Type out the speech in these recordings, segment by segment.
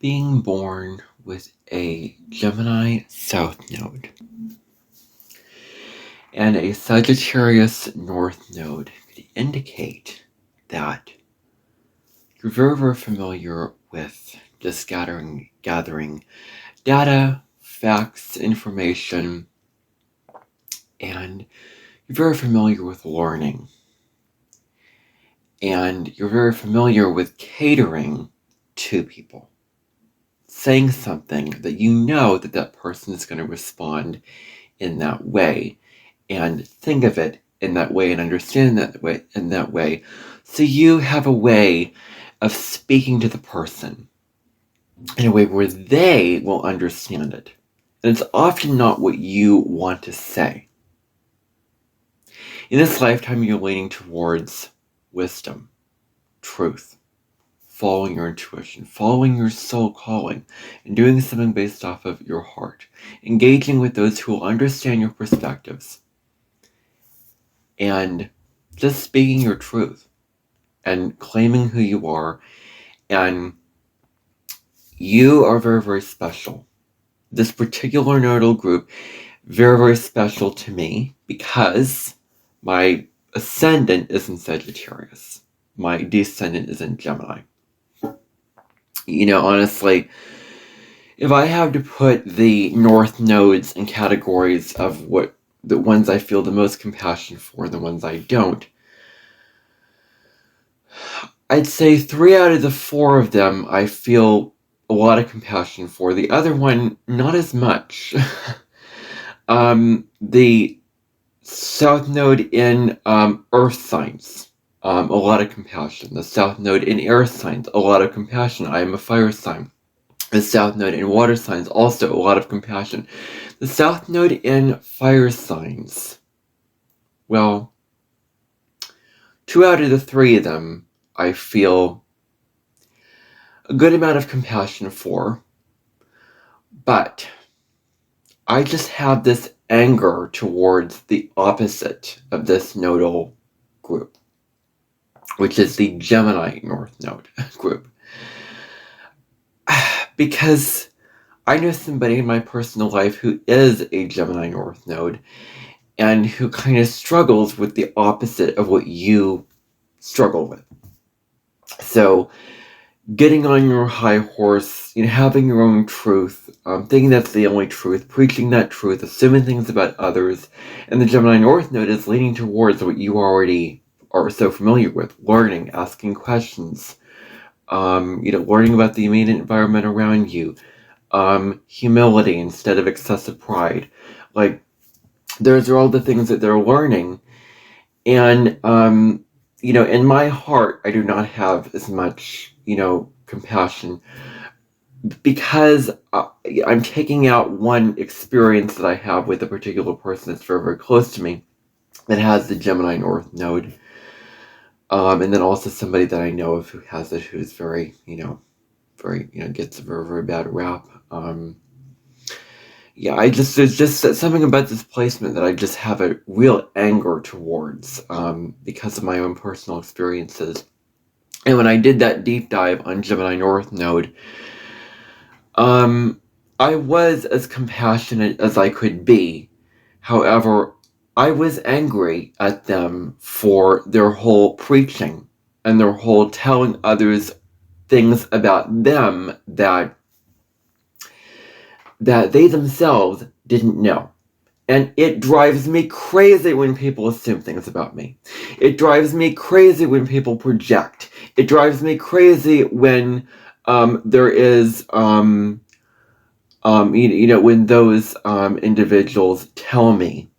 being born with a Gemini South Node and a Sagittarius North Node could indicate that you're very, very familiar with just gathering data, facts, information, and you're very familiar with learning. And you're very familiar with catering to people. Saying something that you know that that person is going to respond in that way and think of it in that way and understand that way in that way. So you have a way of speaking to the person in a way where they will understand it. And it's often not what you want to say. In this lifetime, you're leaning towards wisdom, truth, following your intuition, following your soul calling, and doing something based off of your heart, engaging with those who will understand your perspectives, and just speaking your truth, and claiming who you are, and you are very, very special. This particular nodal group, very, very special to me, because my ascendant is in Sagittarius. My descendant is in Gemini. Honestly, if I have to put the North nodes in categories of what the ones I feel the most compassion for, the ones I don't, I'd say 3 out of the 4 of them I feel a lot of compassion for. The other one, not as much. The South Node in Earth signs, a lot of compassion. The South Node in air signs, a lot of compassion. I am a fire sign. The South Node in water signs, also a lot of compassion. The South Node in fire signs, well, 2 out of the 3 of them I feel a good amount of compassion for, but I just have this anger towards the opposite of this nodal group, which is the Gemini North Node group. Because I know somebody in my personal life who is a Gemini North Node and who kind of struggles with the opposite of what you struggle with. So getting on your high horse, having your own truth, thinking that's the only truth, preaching that truth, assuming things about others, and the Gemini North Node is leaning towards what you already are so familiar with, learning, asking questions, learning about the immediate environment around you, humility instead of excessive pride. Like, those are all the things that they're learning. And, in my heart, I do not have as much, compassion, because I'm taking out one experience that I have with a particular person that's very, very close to me that has the Gemini North Node. And then also somebody that I know of who has it, who's very, gets a very, very bad rap. There's just something about this placement that I just have a real anger towards, because of my own personal experiences. And when I did that deep dive on Gemini North Node, I was as compassionate as I could be. However, I was angry at them for their whole preaching and their whole telling others things about them that they themselves didn't know. And it drives me crazy when people assume things about me. It drives me crazy when people project. It drives me crazy when there is, when those individuals tell me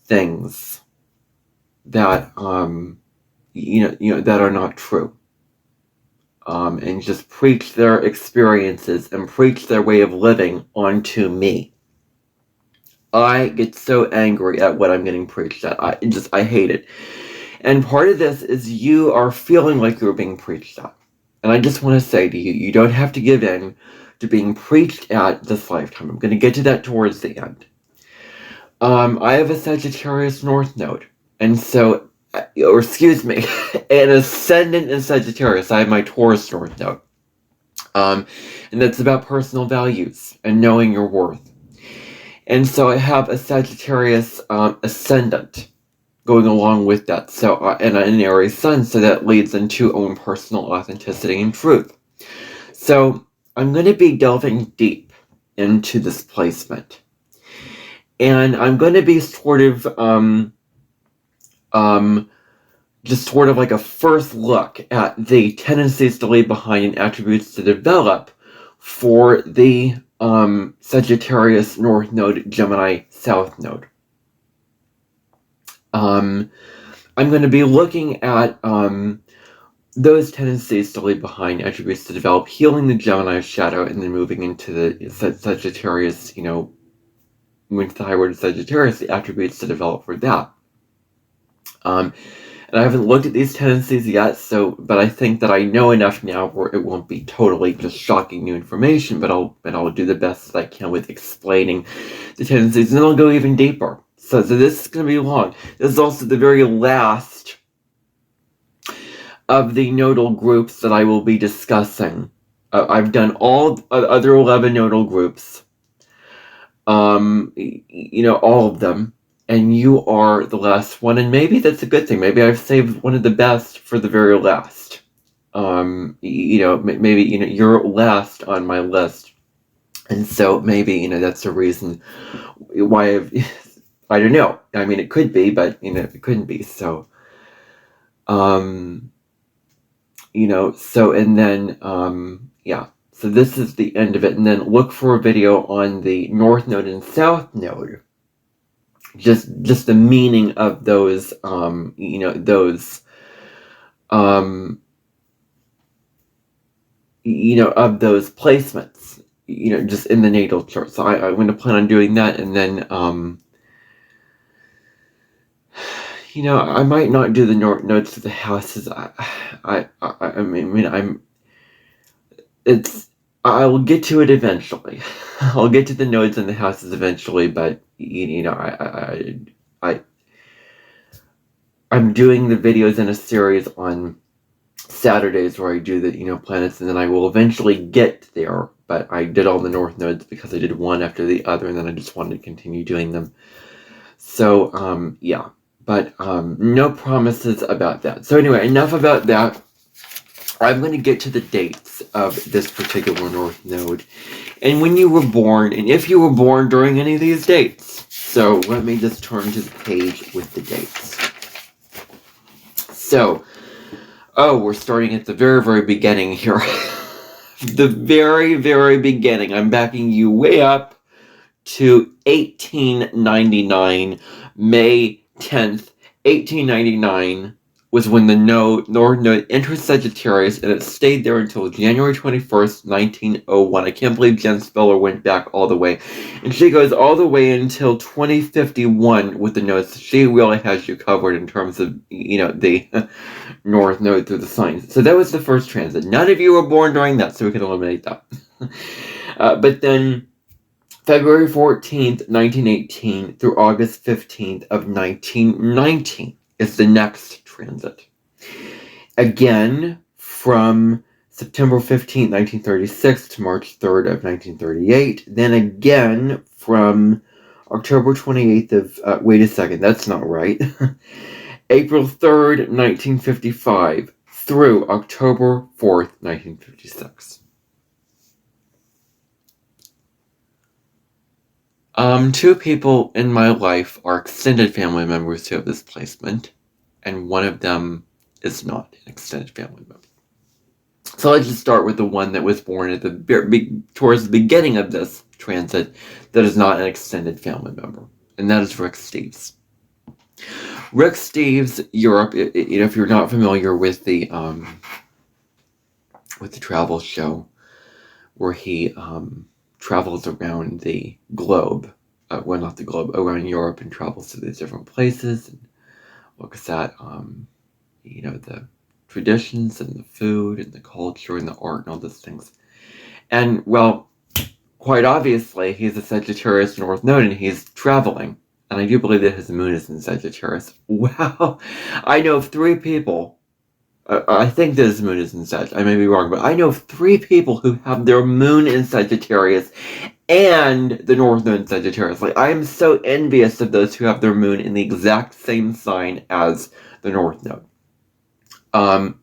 things that, that are not true. And just preach their experiences and preach their way of living onto me. I get so angry at what I'm getting preached at. I hate it. And part of this is you are feeling like you're being preached at. And I just want to say to you, you don't have to give in to being preached at this lifetime. I'm going to get to that towards the end. I have a Sagittarius North Node. And so, an ascendant in Sagittarius. I have my Taurus North Node. And that's about personal values and knowing your worth. And so I have a Sagittarius ascendant going along with that, so and an Aries sun, so that leads into own personal authenticity and truth. So I'm going to be delving deep into this placement, and I'm going to be sort of just sort of like a first look at the tendencies to leave behind and attributes to develop for the Sagittarius North Node, Gemini South Node. I'm going to be looking at those tendencies to leave behind, attributes to develop, healing the Gemini shadow, and then moving into the Sagittarius, when thyroid Sagittarius, the attributes to develop for that. And I haven't looked at these tendencies yet, but I think that I know enough now where it won't be totally just shocking new information, but I'll do the best that I can with explaining the tendencies, and then I'll go even deeper. So this is going to be long. This is also the very last of the nodal groups that I will be discussing. I've done all other 11 nodal groups, all of them. And you are the last one, and maybe that's a good thing. Maybe I've saved one of the best for the very last. Maybe you're last on my list, and so maybe that's a reason why I don't know. I mean, it could be, but it couldn't be. So, So and then So this is the end of it, and then look for a video on the North Node and South Node. Just the meaning of those, of those placements, just in the natal chart. So I'm going to plan on doing that, and then, I might not do the notes of the houses. I'll get to it eventually. I'll get to the nodes and the houses eventually, but I'm doing the videos in a series on Saturdays where I do the planets, and then I will eventually get there. But I did all the north nodes because I did one after the other, and then I just wanted to continue doing them. So but no promises about that. So anyway, enough about that. I'm going to get to the dates of this particular North Node, and when you were born, and if you were born during any of these dates. So let me just turn to the page with the dates. So, we're starting at the very, very beginning here. The very, very beginning. I'm backing you way up to 1899, May 10th, 1899. Was when the North Node entered Sagittarius, and it stayed there until January 21st, 1901. I can't believe Jen Speller went back all the way. And she goes all the way until 2051 with the nodes. She really has you covered in terms of, the North Node through the signs. So that was the first transit. None of you were born during that, so we can eliminate that. But then February 14th, 1918 through August 15th of 1919 is the next transit. Again, from September 15th, 1936 to March 3rd of 1938. Then again, from October 28th of, wait a second, that's not right. April 3rd, 1955 through October 4th, 1956. Two people in my life are extended family members who have this placement, and one of them is not an extended family member. So let's just start with the one that was born at towards the beginning of this transit that is not an extended family member, and that is Rick Steves. Rick Steves, Europe. If you're not familiar with the travel show, where he travels around the globe, not the globe, around Europe, and travels to these different places and looks at, the traditions and the food and the culture and the art and all those things. And, well, quite obviously, he's a Sagittarius North Node, and he's traveling. And I do believe that his moon is in Sagittarius. Wow! I know of 3 people I think that his moon is in Sag. I may be wrong, but I know 3 people who have their moon in Sagittarius and the North Node in Sagittarius. Like, I am so envious of those who have their moon in the exact same sign as the North Node.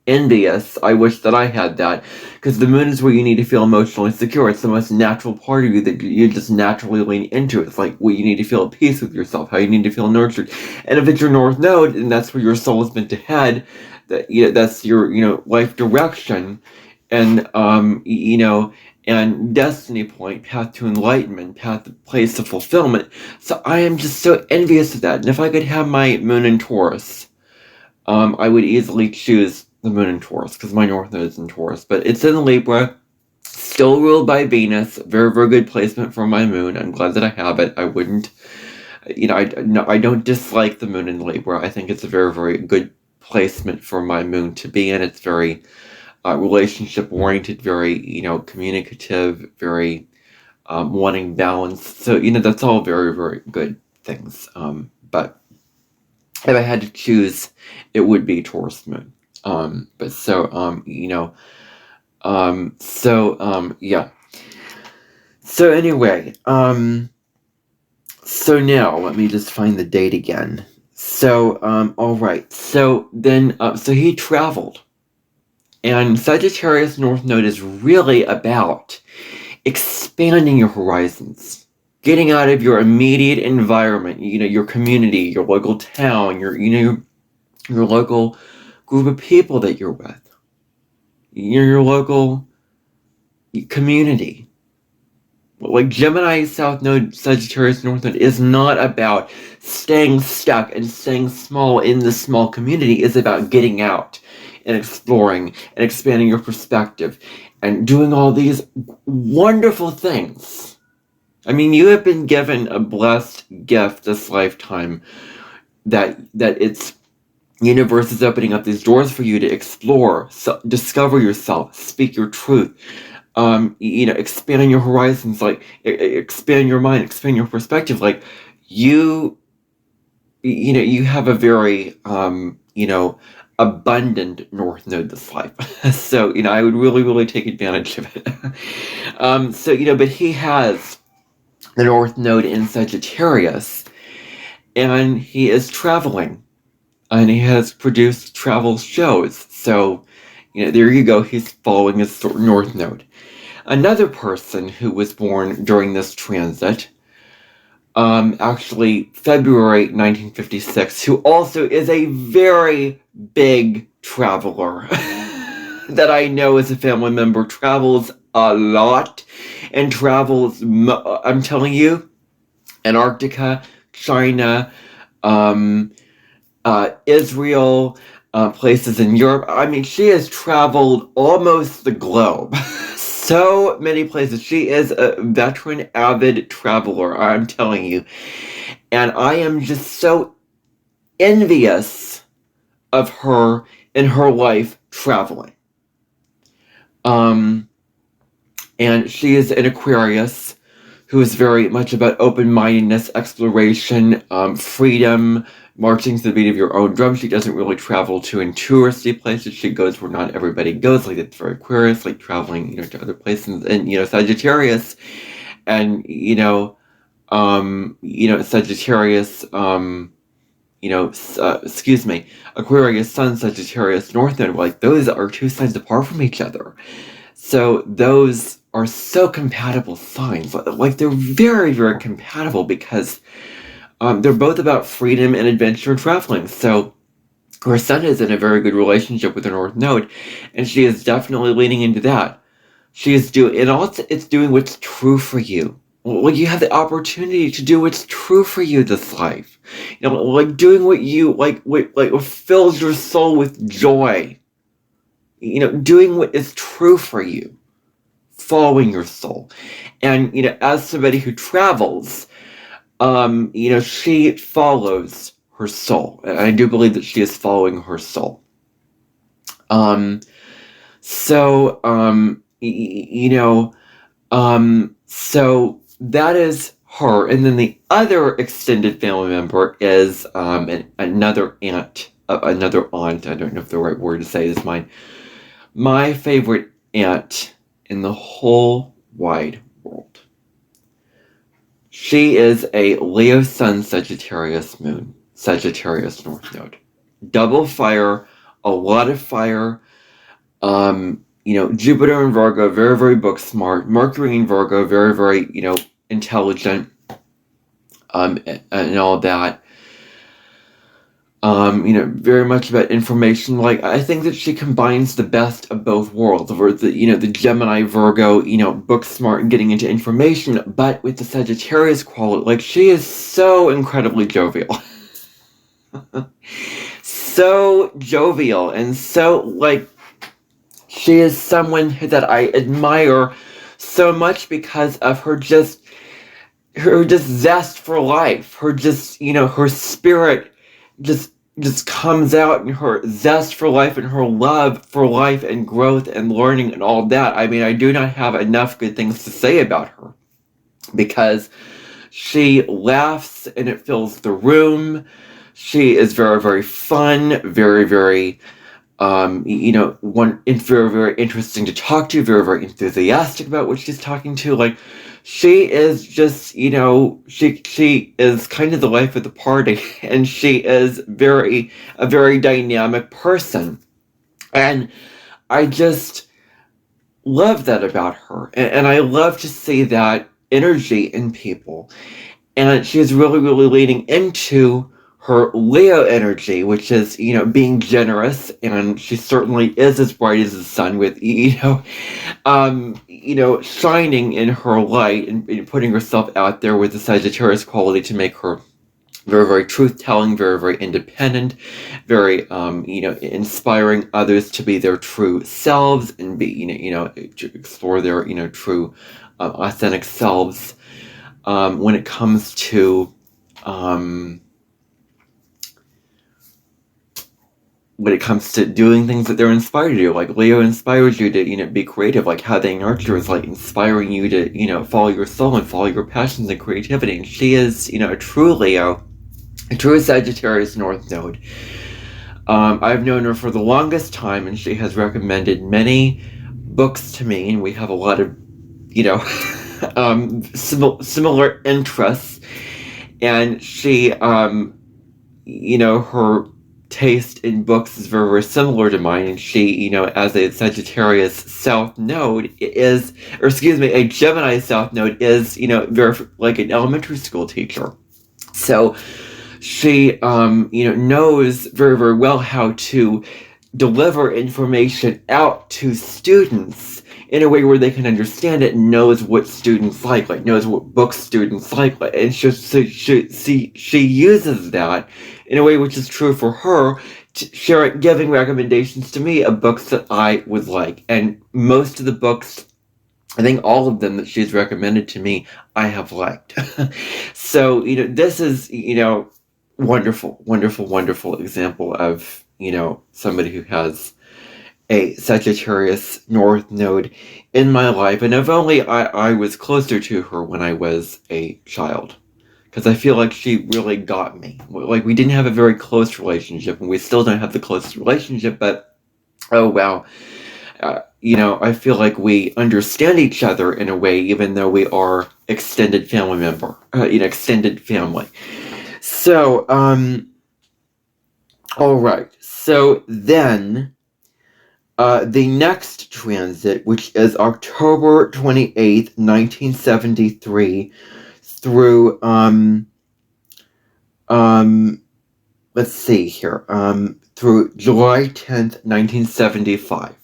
Envious. I wish that I had that, because the moon is where you need to feel emotionally secure. It's the most natural part of you that you just naturally lean into. It's like what you need to feel at peace with yourself, how you need to feel nurtured. And if it's your North Node, and that's where your soul is meant to head, that's your life direction, and and destiny point, path to enlightenment, path to place of fulfillment. So I am just so envious of that. And if I could have my moon in Taurus, I would easily choose the moon in Taurus, because my North Node is in Taurus. But it's in Libra, still ruled by Venus. Very, very good placement for my moon. I'm glad that I have it. I wouldn't, I don't dislike the moon in Libra. I think it's a very, very good placement for my moon to be in. It's very relationship oriented, very, communicative, very wanting balance. So, that's all very, very good things. But if I had to choose, it would be Taurus moon. Yeah. So anyway, so now let me just find the date again. So, all right. So then, so he traveled, and Sagittarius North Node is really about expanding your horizons, getting out of your immediate environment, your community, your local town, your local group of people that you're with, your local community. Like Gemini South Node, Sagittarius North Node is not about staying stuck and staying small in the small community. It's about getting out and exploring and expanding your perspective and doing all these wonderful things. I mean, you have been given a blessed gift this lifetime, that its universe is opening up these doors for you to explore, discover yourself, speak your truth, expand your horizons, like expand your mind, expand your perspective. Like you have a very abundant North Node this life. So I would really, really take advantage of it. But he has the North Node in Sagittarius, and he is traveling, and he has produced travel shows. So there you go, he's following his North Node. Another person who was born during this transit, actually February 1956, who also is a very big traveler that I know as a family member, travels a lot, and travels, I'm telling you, Antarctica, China, Israel, places in Europe. I mean, she has traveled almost the globe. So many places. She is a veteran, avid traveler, I'm telling you. And I am just so envious of her in her life traveling. And she is an Aquarius who is very much about open-mindedness, exploration, freedom, marching to the beat of your own drum. She doesn't really travel to in touristy places. She goes where not everybody goes. Like, it's very Aquarius, like traveling, to other places. And Sagittarius, and Sagittarius, Aquarius Sun, Sagittarius North Node. Like, those are 2 signs apart from each other. So those are so compatible signs. Like, they're very, very compatible, because they're both about freedom and adventure and traveling. So her Sun is in a very good relationship with her North Node, and she is definitely leaning into that. She is doing, and also it's doing what's true for you. Like, you have the opportunity to do what's true for you this life. Like doing what you like, what fills your soul with joy. Doing what is true for you, following your soul. And as somebody who travels, she follows her soul. And I do believe that she is following her soul. So that is her. And then the other extended family member is another aunt another aunt, I don't know if the right word to say is mine. My favorite aunt in the whole wide world. She is a Leo Sun Sagittarius Moon, Sagittarius North Node. Double fire, a lot of fire. Jupiter in Virgo, very, very book smart. Mercury in Virgo, very, very, intelligent, and all that. Very much about information. Like, I think that she combines the best of both worlds, where the Gemini, Virgo, book smart and getting into information, but with the Sagittarius quality, like, she is so incredibly jovial. So jovial, and so, like, she is someone that I admire so much because of her just zest for life, her spirit just comes out in her zest for life and her love for life and growth and learning and all that. I mean, I do not have enough good things to say about her because she laughs and it fills the room. She is very, very fun, very, very, very, very interesting to talk to, very, very enthusiastic about what she's talking to. Like, she is just, she is kind of the life of the party, and she is a very dynamic person. And I just love that about her. And I love to see that energy in people. And she is really, really leaning into her Leo energy, which is, being generous, and she certainly is as bright as the sun with, shining in her light and putting herself out there with the Sagittarius quality to make her very, very truth-telling, very, very independent, very, inspiring others to be their true selves and be, to explore their, true, authentic selves. When it comes to, doing things that they're inspired to do, like Leo inspires you to, be creative, like how they nurture is like inspiring you to, follow your soul and follow your passions and creativity. And she is, a true Leo, a true Sagittarius North Node. I've known her for the longest time, and she has recommended many books to me, and we have a lot of, similar interests. And she, her taste in books is very, very similar to mine, and she, as a Sagittarius South Node a Gemini South Node is, very like an elementary school teacher. So she, knows very, very well how to deliver information out to students in a way where they can understand it and knows what students like knows what books students like, and she uses that in a way which is true for her, giving recommendations to me of books that I would like. And most of the books, I think all of them that she's recommended to me, I have liked. So, this is, wonderful, wonderful, wonderful example of, somebody who has a Sagittarius North Node in my life. And if only I was closer to her when I was a child. Because I feel like she really got me. Like, we didn't have a very close relationship, and we still don't have the closest relationship, but, oh wow. I feel like we understand each other in a way, even though we are extended family extended family. So, all right. So then, the next transit, which is October 28th, 1973, through, let's see here, through July 10th, 1975.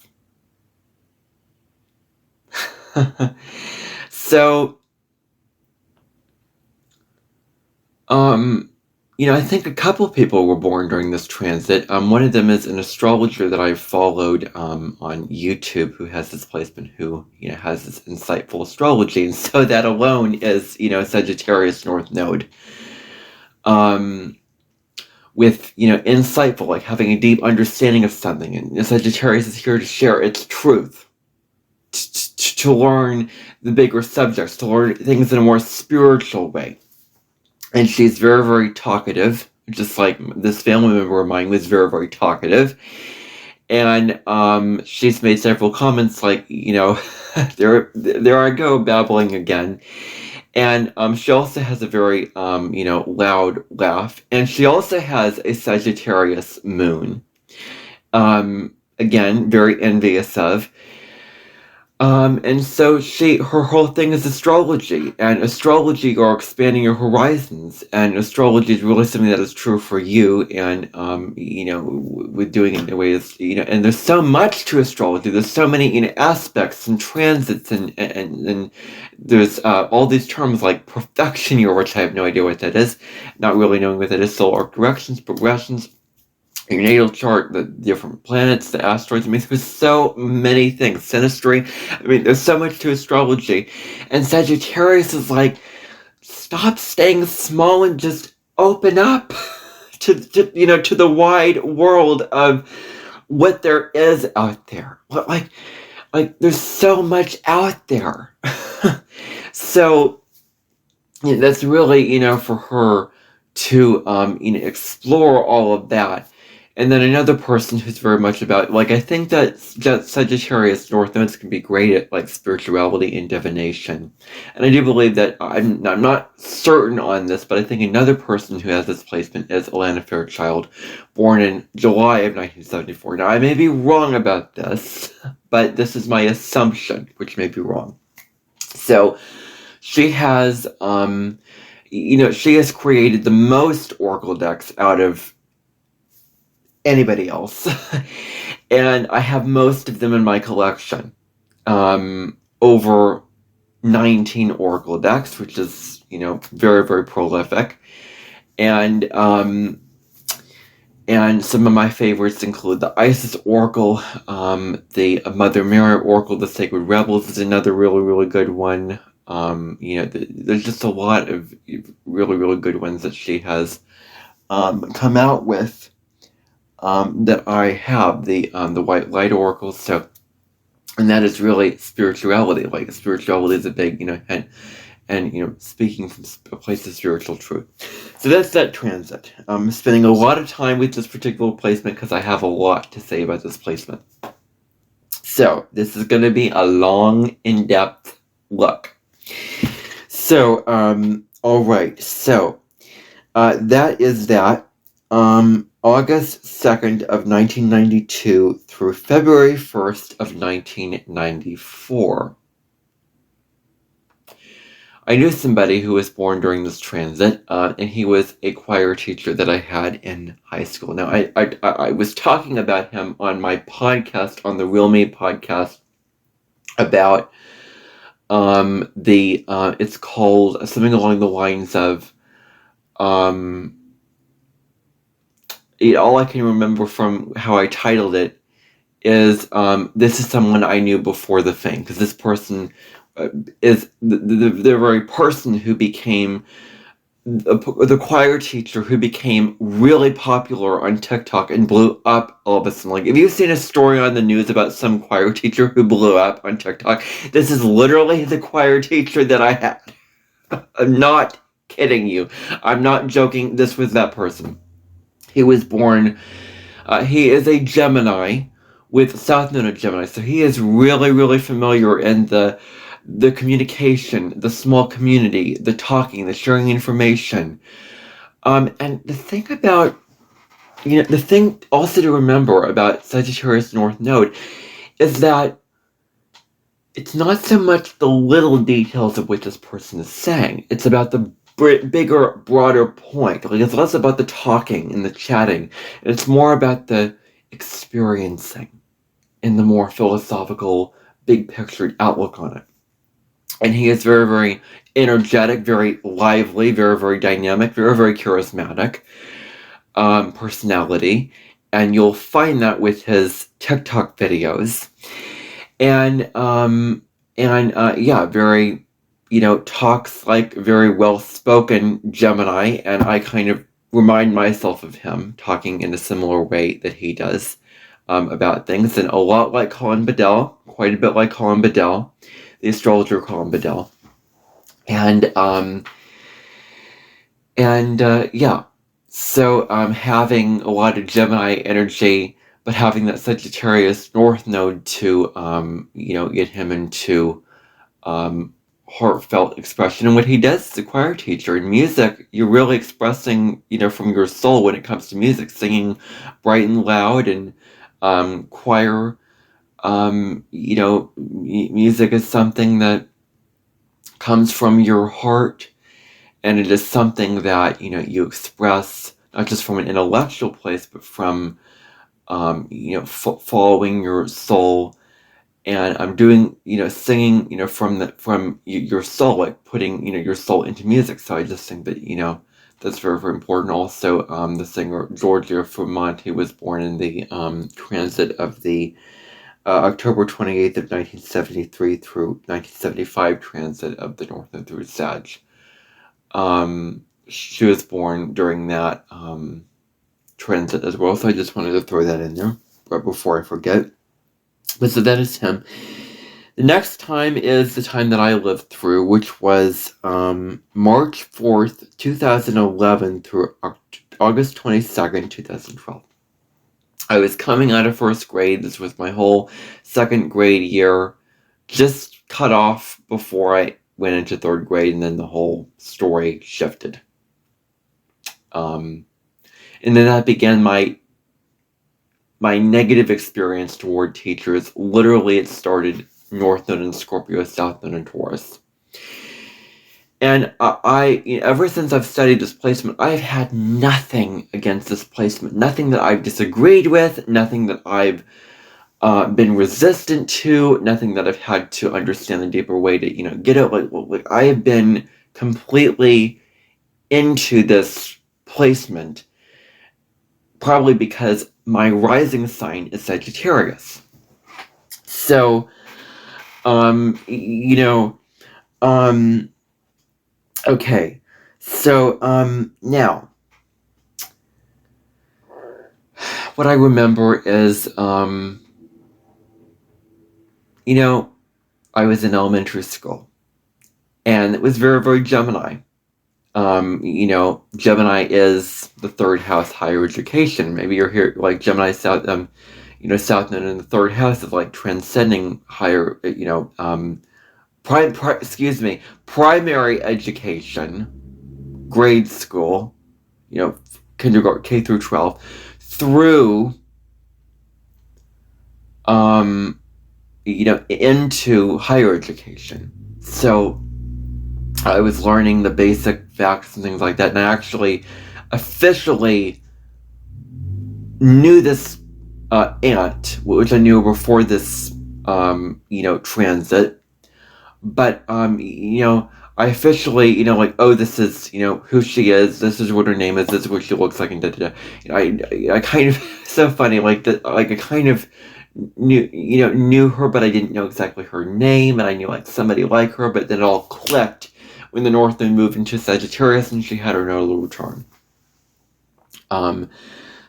So, I think a couple of people were born during this transit. One of them is an astrologer that I followed on YouTube, who has this placement, who has this insightful astrology, and so that alone is Sagittarius North Node. With insightful, like having a deep understanding of something, and Sagittarius is here to share its truth, to learn the bigger subjects, to learn things in a more spiritual way. And she's very, very talkative, just like this family member of mine was very, very talkative. And she's made several comments like, there I go babbling again. And she also has a very, loud laugh. And she also has a Sagittarius moon. Again, very envious of. And so her whole thing is astrology, and astrology are expanding your horizons, and astrology is really something that is true for you, and, with doing it in ways, and there's so much to astrology, there's so many, aspects and transits, and there's, all these terms like perfection year, which I have no idea what that is, not really knowing what that is, solar arc directions, progressions, your natal chart, the different planets, the asteroids. I mean, there's so many things. Synastry. I mean, there's so much to astrology. And Sagittarius is like, stop staying small and just open up to the wide world of what there is out there. Like there's so much out there. So that's really, for her to, explore all of that. And then another person who's very much about, like, I think that Sagittarius North Nodes can be great at, like, spirituality and divination. And I do believe that, I'm not certain on this, but I think another person who has this placement is Alana Fairchild, born in July of 1974. Now, I may be wrong about this, but this is my assumption, which may be wrong. So, she has, she has created the most oracle decks out of anybody else. And I have most of them in my collection. Over 19 oracle decks, which is, very, very prolific. And some of my favorites include the Isis Oracle, the Mother Mary Oracle, the Sacred Rebels is another really, really good one. There's just a lot of really, really good ones that she has come out with. That I have, the White Light Oracle, so, and that is really spirituality, like spirituality is a big, and speaking from a place of spiritual truth. So that's that transit. I'm spending a lot of time with this particular placement because I have a lot to say about this placement. So, this is going to be a long, in-depth look. So, alright, so, that is that. August 2nd of 1992 through February 1st of 1994. I knew somebody who was born during this transit, and he was a choir teacher that I had in high school. Now, I was talking about him on my podcast, on the Real Me podcast, about it's called something along the lines of, all I can remember from how I titled it is, this is someone I knew before the fame, because this person is the very person who became the choir teacher who became really popular on TikTok and blew up all of a sudden. Like, if you've seen a story on the news about some choir teacher who blew up on TikTok, this is literally the choir teacher that I had. I'm not kidding you. I'm not joking. This was that person. He was born, he is a Gemini with South Node of Gemini, so he is really, really familiar in the communication, the small community, the talking, the sharing information. And the thing about, the thing also to remember about Sagittarius North Node is that it's not so much the little details of what this person is saying, it's about the bigger, broader point. Like, it's less about the talking and the chatting, and it's more about the experiencing and the more philosophical, big picture outlook on it. And he is very, very energetic, very lively, very, very dynamic, very, very charismatic personality, and you'll find that with his TikTok videos. And very, talks like very well-spoken Gemini, and I kind of remind myself of him talking in a similar way that he does about things, and a lot like Colin Bedell, quite a bit like Colin Bedell, the astrologer Colin Bedell. So having a lot of Gemini energy, but having that Sagittarius North Node to get him into heartfelt expression. And what he does as a choir teacher in music, you're really expressing from your soul when it comes to music, singing bright and loud, and choir. Music is something that comes from your heart. And it is something that, you express not just from an intellectual place, but from, following your soul. And I'm doing, singing, from your soul, like putting, your soul into music. So I just think that, that's very, very important. Also, the singer Giorgio Framonti was born in the transit of the October 28th of 1973 through 1975 transit of the North Node through Sag. She was born during that transit as well, so I just wanted to throw that in there right before I forget. But so that is him. The next time is the time that I lived through, which was March 4th, 2011 through August 22nd, 2012. I was coming out of first grade. This was my whole second grade year, just cut off before I went into third grade, and then the whole story shifted. And then that began my negative experience toward teachers. Literally, it started North Node in Scorpio, South Node in Taurus. And I ever since I've studied this placement, I've had nothing against this placement. Nothing that I've disagreed with, nothing that I've been resistant to, nothing that I've had to understand the deeper way to, get it. Like I have been completely into this placement, probably because my rising sign is Sagittarius. So, okay. So, now, what I remember is, I was in elementary school, and it was very, very Gemini. Gemini is the third house, higher education. Maybe you're here, like Gemini South, South Node in the third house is like transcending higher, primary education, grade school, kindergarten, K through 12, through, into higher education. So I was learning the basic facts and things like that, and I actually officially knew this aunt, which I knew before this, transit. But, I officially, this is, who she is, this is what her name is, this is what she looks like, and da-da-da. I kind of, so funny, I kind of knew her, but I didn't know exactly her name, and I knew, somebody like her, but then it all clicked when the North Node moved into Sagittarius, and she had her nodal return.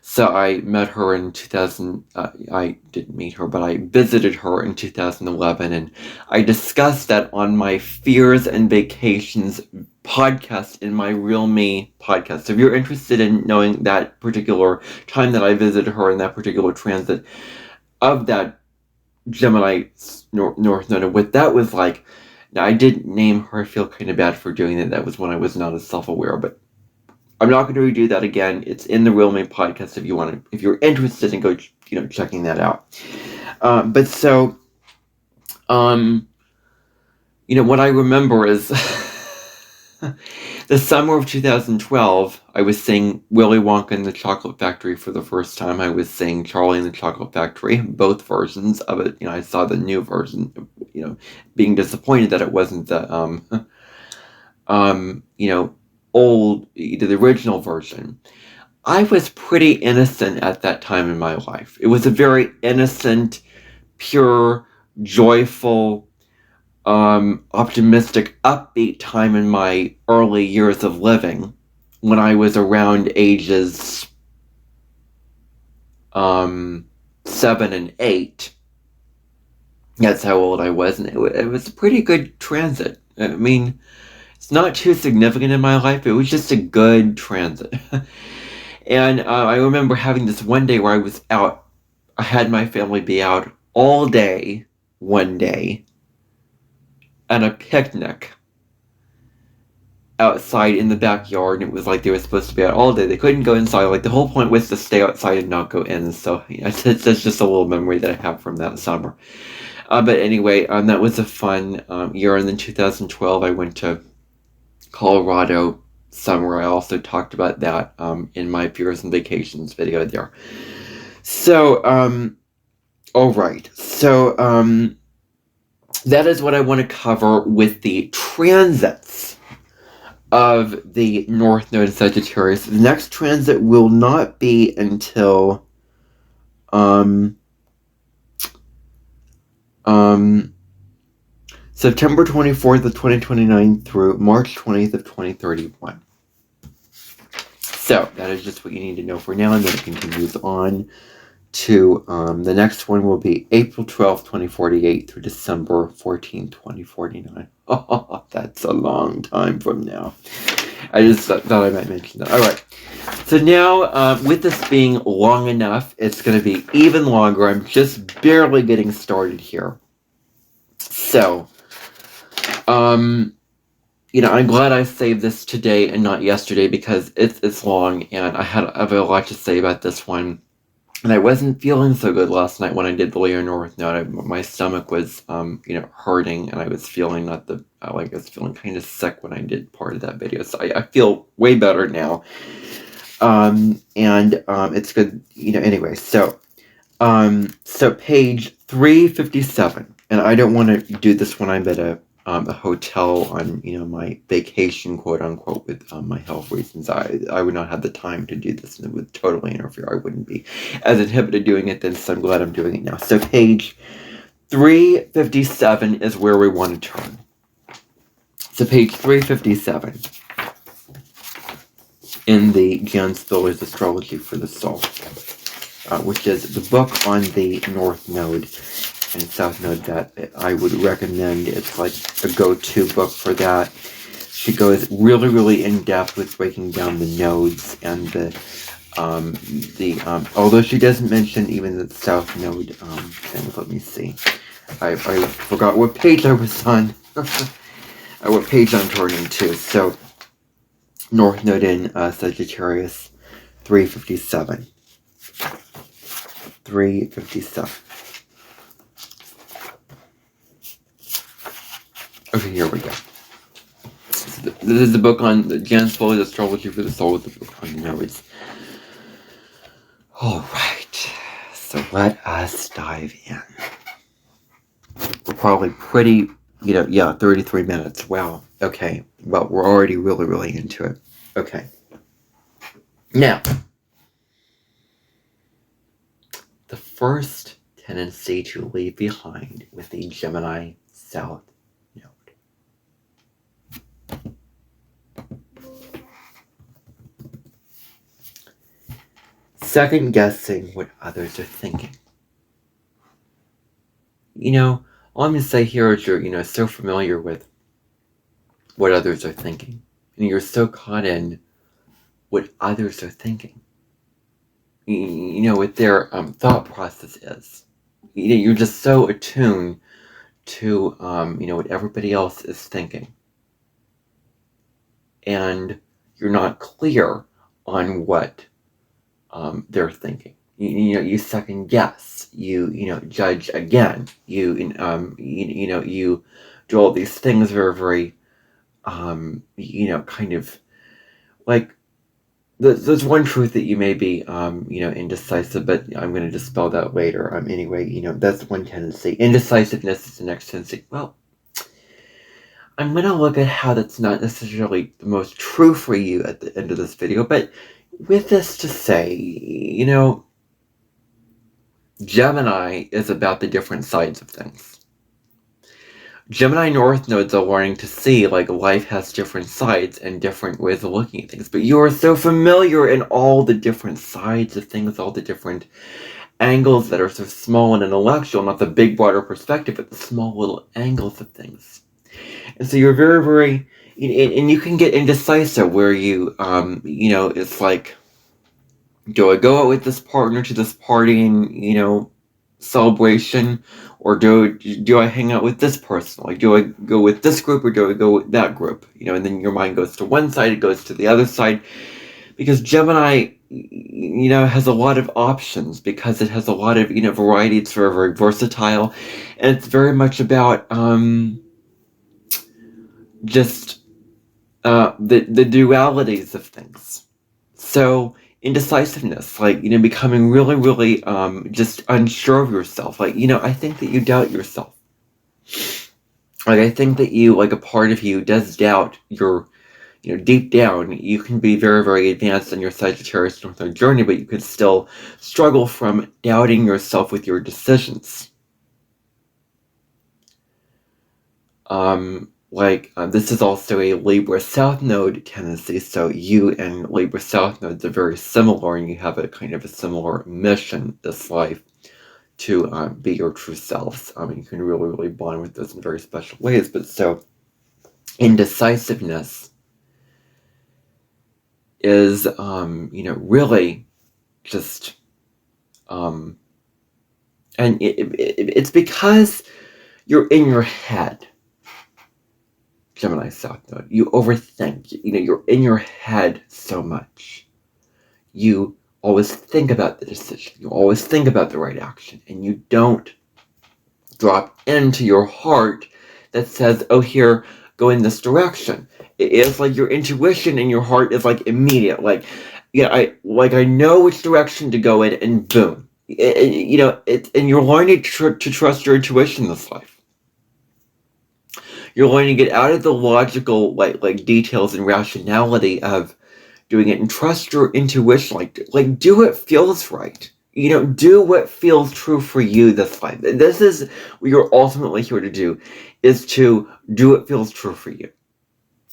So I met her in 2000, I didn't meet her, but I visited her in 2011, and I discussed that on my Fears and Vacations podcast, in my Real Me podcast. So if you're interested in knowing that particular time that I visited her in that particular transit of that Gemini North Node, and what that was like, now I did name her, I feel kind of bad for doing that. That was when I was not as self-aware, but I'm not going to redo that again. It's in the Real Me podcast if you're interested in go, checking that out. But so, what I remember is the summer of 2012, I was seeing Willy Wonka and the Chocolate Factory for the first time. I was seeing Charlie and the Chocolate Factory, both versions of it. I saw the new version, being disappointed that it wasn't the, old, the original version. I was pretty innocent at that time in my life. It was a very innocent, pure, joyful, optimistic, upbeat time in my early years of living, when I was around ages 7 and 8. That's how old I was, and it was a pretty good transit. I mean, it's not too significant in my life. It was just a good transit. And I remember having this one day where I was out. I had my family be out all day, one day, on a picnic outside in the backyard. And it was like they were supposed to be out all day. They couldn't go inside. Like, the whole point was to stay outside and not go in. So that's just a little memory that I have from that summer. But anyway, that was a fun year. And then 2012, I went to Colorado summer. I also talked about that in my Fears and Vacations video there. So, all right. So, that is what I want to cover with the transits of the North Node of Sagittarius. The next transit will not be until September 24th of 2029 through March 20th of 2031. So that is just what you need to know for now, and then it continues on to the next one will be April 12th, 2048 through December 14th, 2049. Oh, that's a long time from now. I just thought I might mention that. All right. So now, with this being long enough, it's going to be even longer. I'm just barely getting started here. So, I'm glad I saved this today and not yesterday because it's long, and I have a lot to say about this one. And I wasn't feeling so good last night when I did the Leo North Node. My stomach was, hurting, and I was feeling I was feeling kind of sick when I did part of that video. So I feel way better now. It's good, anyway. So page 357, and I don't want to do this when I'm at a hotel on, my vacation, quote unquote, with my health reasons. I would not have the time to do this, and it would totally interfere. I wouldn't be as inhibited doing it then, so I'm glad I'm doing it now. So page 357 is where we want to turn. So page 357 in the Jan Spiller's Astrology for the Soul, which is the book on the North Node and South Node that I would recommend. It's like a go-to book for that. She goes really, really in depth with breaking down the nodes and although she doesn't mention even the South Node. And let me see. I forgot what page I was on. What page I'm turning to. So North Node in Sagittarius, 357. 357. Okay, here we go. This is the book on the Jan Spiller's Astrology for the Soul, with the book on the nodes. Alright, so let us dive in. We're probably pretty, 33 minutes. Wow, okay. Well, we're already really, really into it. Okay. Now, the first tendency to leave behind with the Gemini South Node. Second guessing what others are thinking. All I'm going to say here is you're, so familiar with what others are thinking. And you're so caught in what others are thinking. What their thought process is. You're just so attuned to, what everybody else is thinking. And you're not clear on what they're thinking. You second guess. You judge again. You do all these things very, very, kind of like. There's one truth that you may be, indecisive, but I'm going to dispel that later. Anyway, that's one tendency. Indecisiveness is the next tendency. Well, I'm going to look at how that's not necessarily the most true for you at the end of this video, but with this to say, Gemini is about the different sides of things. Gemini North Nodes are learning to see, life has different sides and different ways of looking at things. But you are so familiar in all the different sides of things, all the different angles that are so small and intellectual, not the big, broader perspective, but the small little angles of things. And so you're very, very, and you can get indecisive where you, it's like, Do I go out with this partner to this party and, celebration, or do I hang out with this person? Like, do I go with this group or do I go with that group? And then your mind goes to one side, it goes to the other side, because Gemini, has a lot of options, because it has a lot of, variety. It's very, very versatile, and it's very much about just the dualities of things. So indecisiveness, like, becoming really, really just unsure of yourself. Like, I think that you doubt yourself. Like, I think that you, like, a part of you does doubt your, deep down, you can be very, very advanced in your Sagittarius Northern journey, but you could still struggle from doubting yourself with your decisions. This is also a Libra South Node tendency, so you and Libra South Nodes are very similar, and you have a kind of a similar mission this life to be your true selves. You can really, really bond with this in very special ways. But so, indecisiveness is, really just, and it's because you're in your head. Gemini South Node, you overthink. You're in your head so much. You always think about the decision. You always think about the right action, and you don't drop into your heart that says, "Oh, here, go in this direction." It's like your intuition in your heart is like immediate. Like, I know which direction to go in, and boom. And you're learning to trust your intuition this life. You're learning to get out of the logical like details and rationality of doing it, and trust your intuition. Like do what feels right. Do what feels true for you this life. This is what you're ultimately here to do, is to do what feels true for you.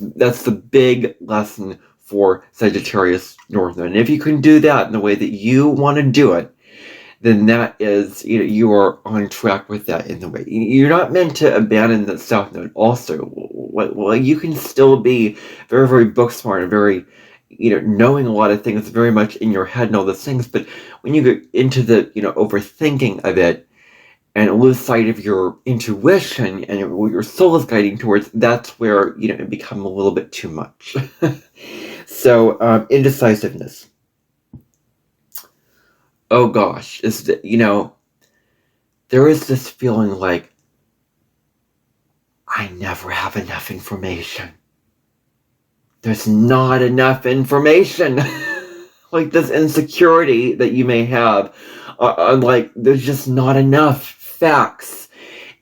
That's the big lesson for Sagittarius Northern. And if you can do that in the way that you want to do it, then that is, you are on track with that in the way. You're not meant to abandon the South Node also. Well, you can still be very, very book smart and very, knowing a lot of things very much in your head and all those things. But when you get into the, overthinking of it and lose sight of your intuition and what your soul is guiding towards, that's where, it becomes a little bit too much. So, indecisiveness. Oh gosh, there is this feeling like, I never have enough information. There's not enough information. Like this insecurity that you may have, like there's just not enough facts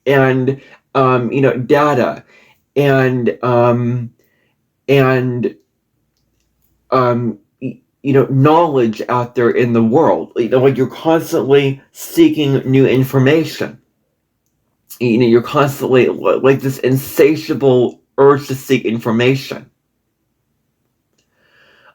and data and knowledge out there in the world. Like you're constantly seeking new information. You're constantly like this insatiable urge to seek information.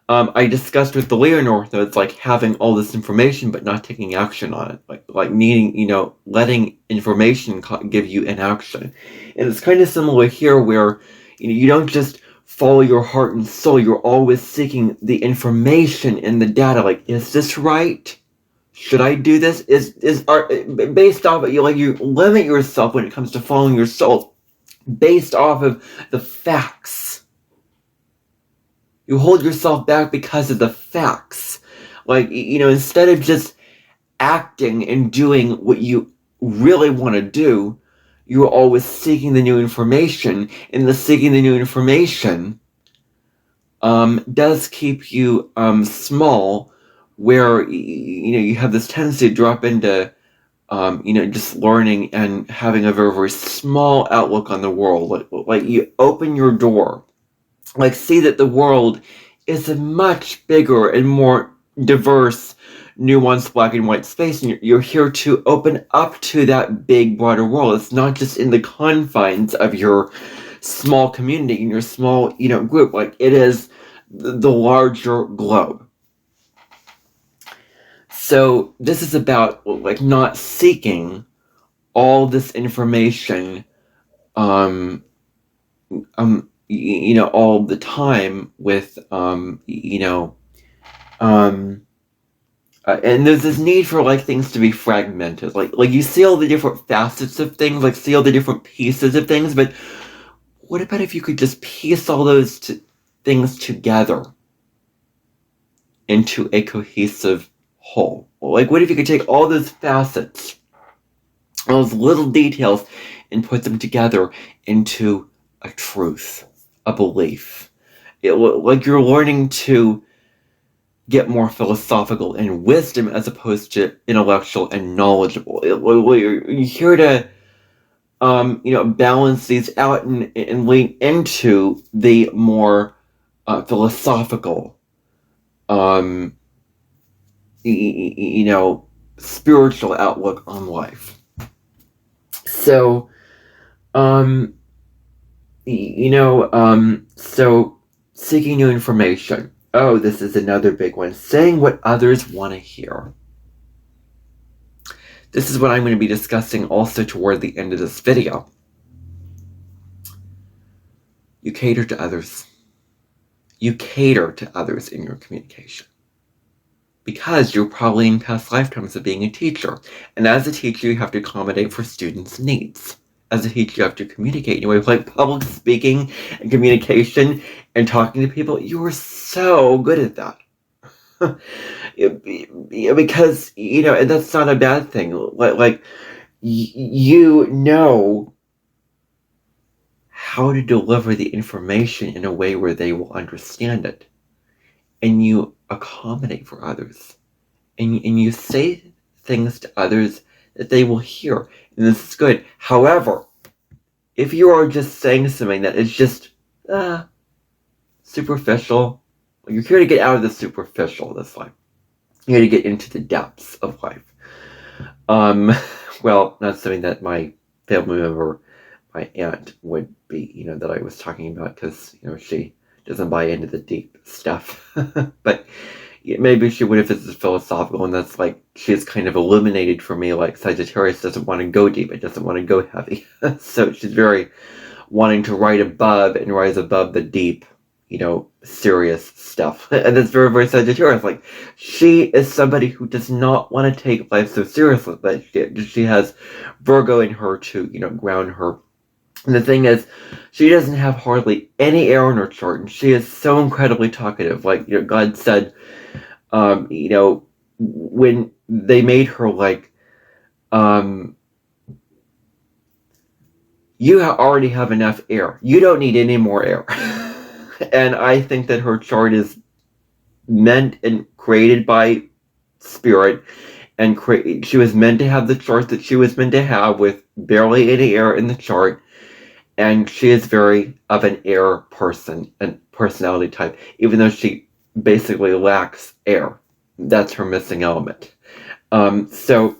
I discussed with the Leo North Node, it's like having all this information but not taking action on it. Like needing, letting information give you inaction. And it's kind of similar here where, you don't just follow your heart and soul. You're always seeking the information and the data. Like, is this right? Should I do this? Based off of, you limit yourself when it comes to following your soul based off of the facts. You hold yourself back because of the facts. Like, instead of just acting and doing what you really want to do, you're always seeking the new information, and the seeking the new information does keep you small, where you have this tendency to drop into just learning and having a very, very small outlook on the world. Like you open your door, like see that the world is a much bigger and more diverse, nuanced black and white space, and you're here to open up to that big, broader world. It's not just in the confines of your small community, in your small, group. Like it is the larger globe. So this is about like not seeking all this information all the time with And there's this need for like things to be fragmented. Like you see all the different facets of things, like see all the different pieces of things, but what about if you could just piece all those things together into a cohesive whole? Like what if you could take all those facets, all those little details, and put them together into a truth, a belief? Like you're learning to get more philosophical and wisdom as opposed to intellectual and knowledgeable. You're here to balance these out and lean into the more philosophical, spiritual outlook on life. So, so seeking new information. Oh, this is another big one. Saying what others want to hear. This is what I'm going to be discussing also toward the end of this video. You cater to others. You cater to others in your communication. Because you're probably in past lifetimes of being a teacher. And as a teacher, you have to accommodate for students' needs. As a teacher, you have to communicate in a way like public speaking and communication and talking to people. You are so good at that. Because, and that's not a bad thing. Like you know how to deliver the information in a way where they will understand it. And you accommodate for others. And you say things to others that they will hear. And this is good. However, if you are just saying something that is just superficial, you're here to get out of the superficial this life. You're here to get into the depths of life. Well, not something that my family member, my aunt, would be, that I was talking about, because, she doesn't buy into the deep stuff. But maybe she would if it's philosophical, and that's like, she's kind of illuminated for me, like Sagittarius doesn't want to go deep, it doesn't want to go heavy. So she's very wanting to rise above the deep, serious stuff. And that's very, very Sagittarius. Like, she is somebody who does not want to take life so seriously, but she has Virgo in her to, ground her. And the thing is, she doesn't have hardly any air in her chart, and she is so incredibly talkative. Like, God said, when they made her, like, you already have enough air. You don't need any more air. And I think that her chart is meant and created by Spirit, and she was meant to have the chart that she was meant to have with barely any air in the chart. And she is very of an air person and personality type, even though she basically lacks air. That's her missing element. Anyway,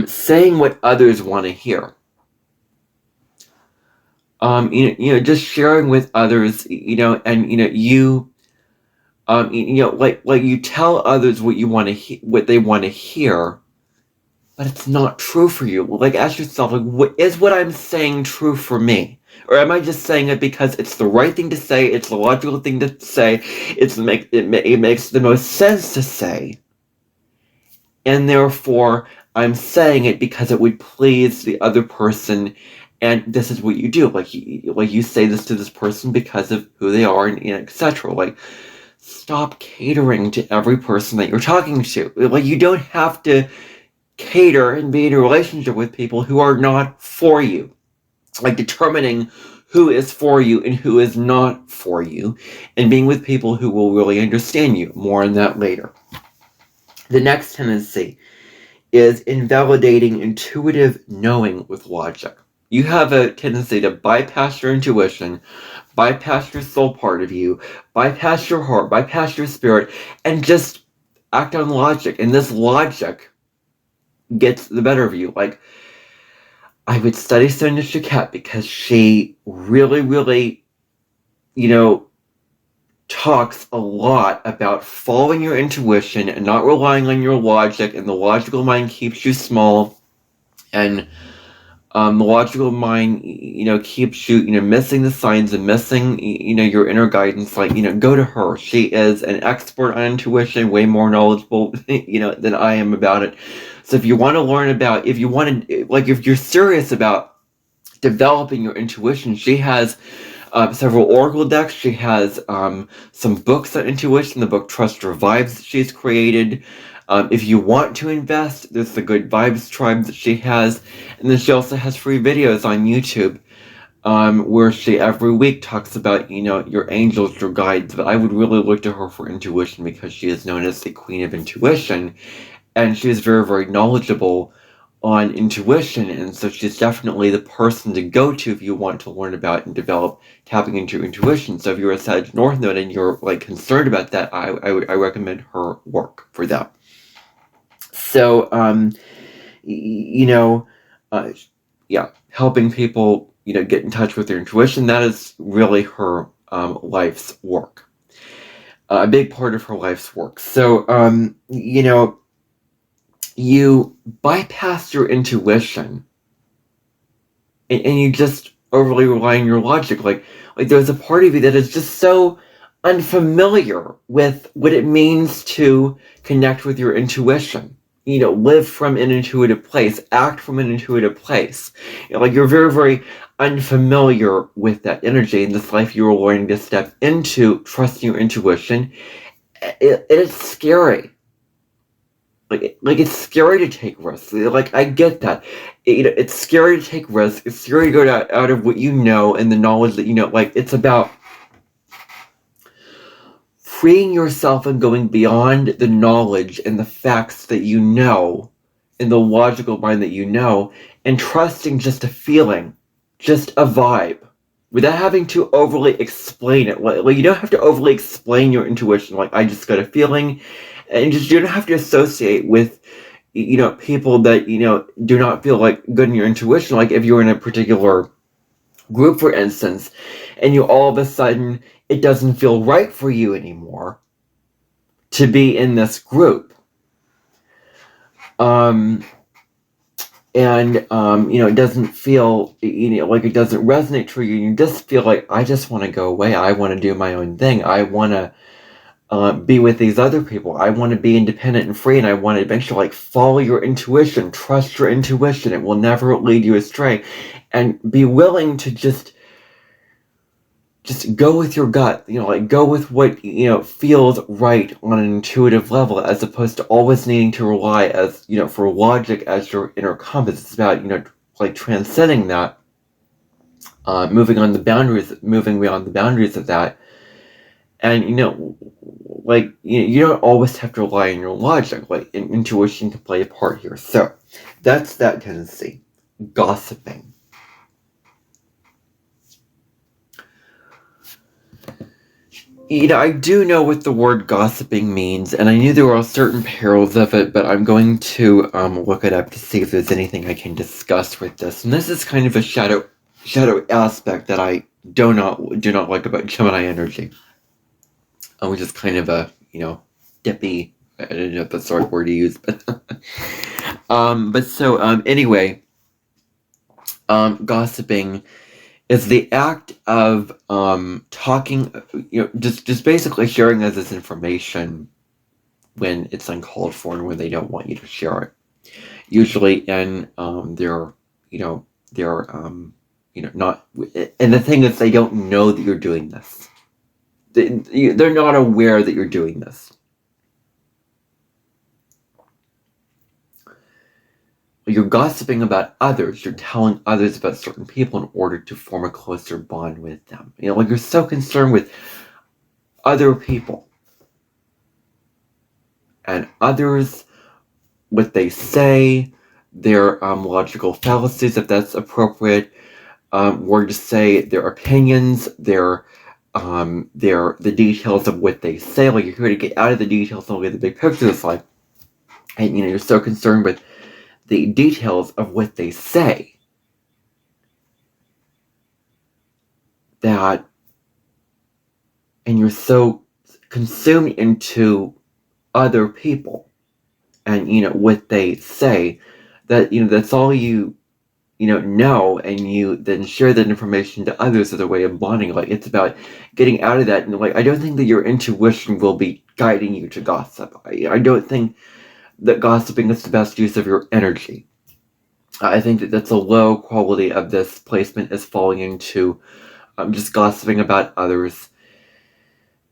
saying what others want to hear. Just sharing with others, and you. Like you tell others what you want to what they want to hear, but it's not true for you. Like, ask yourself, like, is what I'm saying true for me, or am I just saying it because it's the right thing to say, it's the logical thing to say, it makes the most sense to say, and therefore I'm saying it because it would please the other person. And this is what you do. Like you say this to this person because of who they are, and etc. Like, stop catering to every person that you're talking to. Like, you don't have to cater and be in a relationship with people who are not for you. Like, determining who is for you and who is not for you, and being with people who will really understand you. More on that later. The next tendency is invalidating intuitive knowing with logic. You have a tendency to bypass your intuition, bypass your soul part of you, bypass your heart, bypass your spirit, and just act on logic. And this logic gets the better of you. Like, I would study Sonia Choquette because she really, really, talks a lot about following your intuition and not relying on your logic, and the logical mind keeps you small. And The logical mind, keeps you, missing the signs and missing, your inner guidance. Like, go to her. She is an expert on intuition, way more knowledgeable, than I am about it. So if you want to learn about, if you're serious about developing your intuition, she has several oracle decks. She has some books on intuition. The book Trust Your Vibes that she's created. If you want to invest, there's the Good Vibes Tribe that she has. And then she also has free videos on YouTube where she every week talks about, your angels, your guides. But I would really look to her for intuition because she is known as the Queen of Intuition. And she is very, very knowledgeable on intuition, and so she's definitely the person to go to if you want to learn about and develop tapping into intuition. So if you're a Sag North Node and you're concerned about that, I recommend her work for that. So helping people get in touch with their intuition, that is really her life's work, a big part of her life's work. So you bypass your intuition and you just overly rely on your logic. Like there's a part of you that is just so unfamiliar with what it means to connect with your intuition. Live from an intuitive place, act from an intuitive place. You're very, very unfamiliar with that energy. In this life, you're learning to step into trusting your intuition. It's scary. Like it's scary to take risks. Like I get that. It's scary to take risks. It's scary to go out of what you know and the knowledge that you know. Like it's about freeing yourself and going beyond the knowledge and the facts that you know and the logical mind that you know, and trusting just a feeling, just a vibe, without having to overly explain it. Like you don't have to overly explain your intuition. Like I just got a feeling. And just you don't have to associate with, people that, do not feel like good in your intuition. Like if you're in a particular group, for instance, and you all of a sudden, it doesn't feel right for you anymore to be in this group. It doesn't feel, like it doesn't resonate for you. You just feel like, I just want to go away. I want to do my own thing. I want to be with these other people. I want to be independent and free, and I want to eventually follow your intuition, trust your intuition. It will never lead you astray, and be willing to just go with your gut. Go with what feels right on an intuitive level, as opposed to always needing to rely as for logic as your inner compass. It's about transcending that, moving beyond the boundaries of that. And you don't always have to rely on your logic. Intuition can play a part here. So that's that tendency. Gossiping. I do know what the word gossiping means, and I knew there were certain perils of it, but I'm going to look it up to see if there's anything I can discuss with this. And this is kind of a shadow aspect that I do not like about Gemini energy. Which is kind of a, dippy, I don't know if that's the right word to use, but, anyway, gossiping is the act of, talking, just basically sharing this information when it's uncalled for and when they don't want you to share it. Usually in, not, and the thing is they don't know that you're doing this. They're not aware that you're doing this. You're gossiping about others. You're telling others about certain people in order to form a closer bond with them. You're so concerned with other people and others, what they say, their logical fallacies, if that's appropriate, or to say their opinions, the details of what they say. You're here to get out of the details and look at the big picture of this life. And you're so concerned with the details of what they say that, and you're so consumed into other people and what they say that that's all you know, and you then share that information to others as a way of bonding. Like, it's about getting out of that. And like, I don't think that your intuition will be guiding you to gossip. I don't think that gossiping is the best use of your energy. I think that that's a low quality of this placement, is falling into just gossiping about others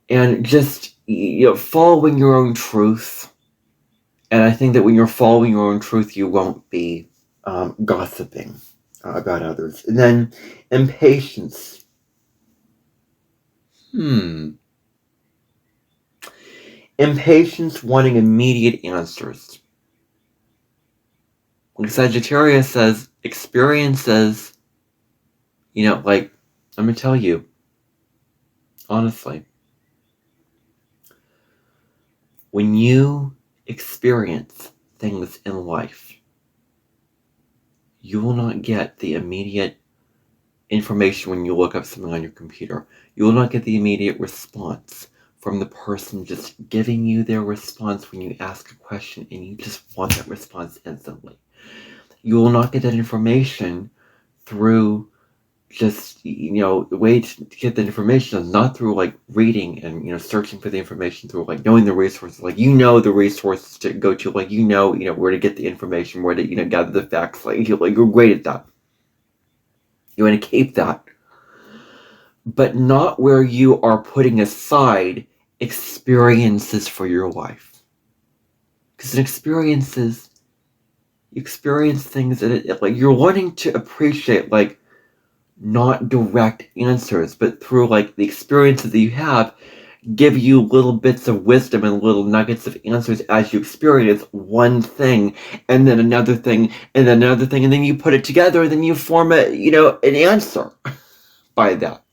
and just following your own truth. And I think that when you're following your own truth, you won't be gossiping about others. And then impatience. Impatience, wanting immediate answers. Like Sagittarius says, experiences, like, I'm going to tell you, honestly, when you experience things in life, you will not get the immediate information when you look up something on your computer. You will not get the immediate response from the person just giving you their response when you ask a question and you just want that response instantly. You will not get that information through just, the way to get that information is not through like reading and, searching for the information, through like knowing the resources, like, the resources to go to, like, where to get the information, where to, gather the facts, like, you're great at that. You want to keep that, but not where you are putting aside experiences for your life. Because in experiences, you experience things that like you're wanting to appreciate, like, not direct answers, but through like the experiences that you have, give you little bits of wisdom and little nuggets of answers as you experience one thing and then another thing and then another thing, and then you put it together and then you form an answer by that.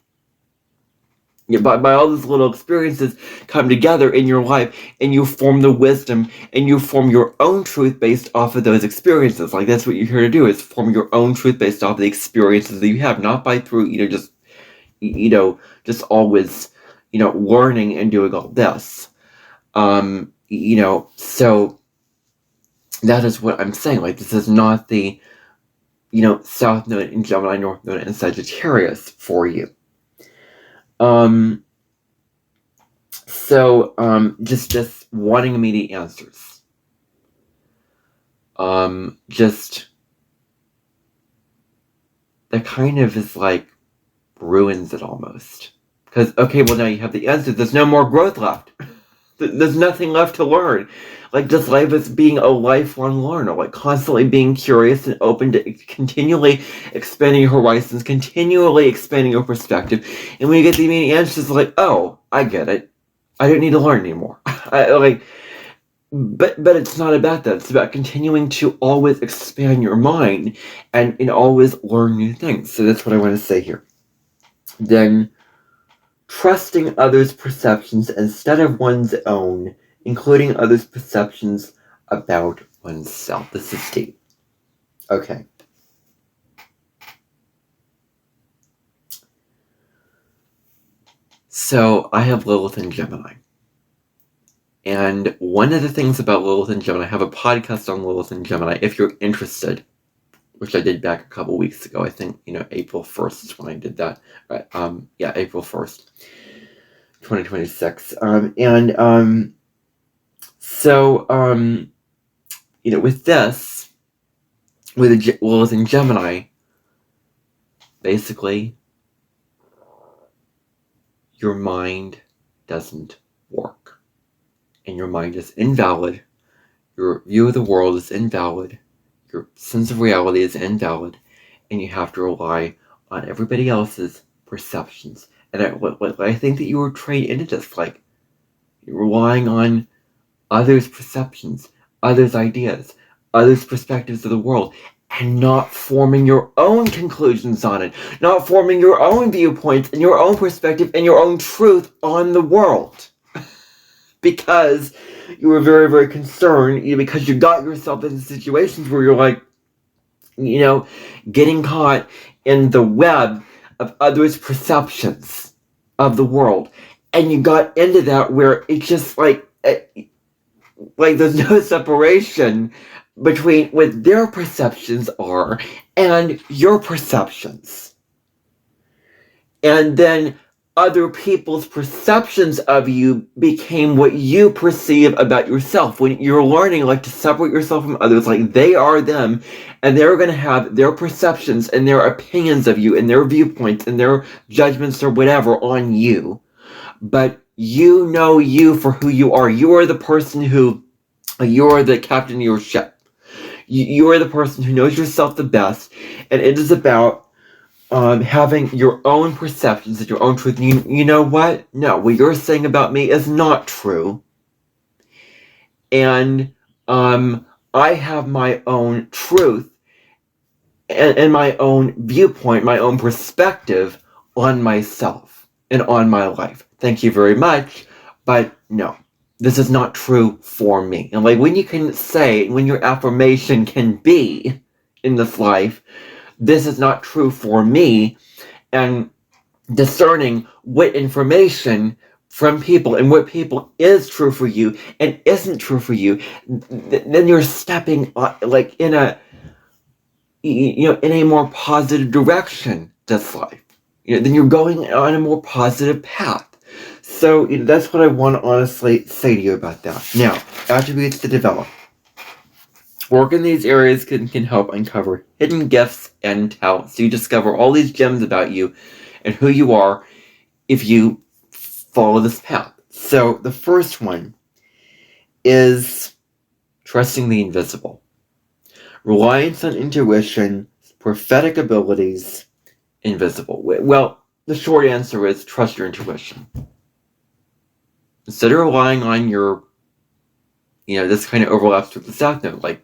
By all those little experiences come together in your life, and you form the wisdom, and you form your own truth based off of those experiences. Like, that's what you're here to do, is form your own truth based off of the experiences that you have, not by through, just always, learning and doing all this. So that is what I'm saying. Like, this is not the, South Node in Gemini, North Node in Sagittarius for you. Just wanting immediate answers. Just that kind of is like ruins it almost. Because, okay, well, now you have the answers. There's no more growth left. There's nothing left to learn. Like, just life is being a lifelong learner, like constantly being curious and open to continually expanding your horizons, continually expanding your perspective. And when you get the immediate answers, like, oh, I get it. I don't need to learn anymore. But it's not about that. It's about continuing to always expand your mind and always learn new things. So that's what I want to say here. Then, trusting others' perceptions instead of one's own, including others' perceptions about oneself. This is deep. Okay. So I have Lilith in Gemini. And one of the things about Lilith and Gemini, I have a podcast on Lilith and Gemini, if you're interested, which I did back a couple weeks ago. I think, April 1st is when I did that. April 1st, 2026. With this, with Lilith and Gemini, basically, your mind doesn't work. And your mind is invalid. Your view of the world is invalid. Your sense of reality is invalid. And you have to rely on everybody else's perceptions. And I think that you were trained into this. Like, you're relying on others' perceptions, others' ideas, others' perspectives of the world, and not forming your own conclusions on it, not forming your own viewpoints and your own perspective and your own truth on the world. Because you were very, very concerned, because you got yourself into situations where you're like, getting caught in the web of others' perceptions of the world. And you got into that where it's just like there's no separation between what their perceptions are and your perceptions. And then other people's perceptions of you became what you perceive about yourself. When you're learning like to separate yourself from others, like they are them, and they're going to have their perceptions and their opinions of you and their viewpoints and their judgments or whatever on you. But you know you for who you are. You are the person who, you're the captain of your ship. You are the person who knows yourself the best, and it is about having your own perceptions and your own truth. You know what? No, what you're saying about me is not true. And I have my own truth and my own viewpoint, my own perspective on myself and on my life. Thank you very much, but no, this is not true for me. And like when you can say, when your affirmation can be in this life, this is not true for me, and discerning what information from people and what people is true for you and isn't true for you, then you're stepping like in a, in a more positive direction this life. Then you're going on a more positive path. So that's what I want to honestly say to you about that. Now, attributes to develop. Work in these areas can help uncover hidden gifts and talents. So you discover all these gems about you and who you are if you follow this path. So the first one is trusting the invisible. Reliance on intuition, prophetic abilities, invisible. Well, the short answer is trust your intuition. Instead of relying on your, this kind of overlaps with the South Node, like,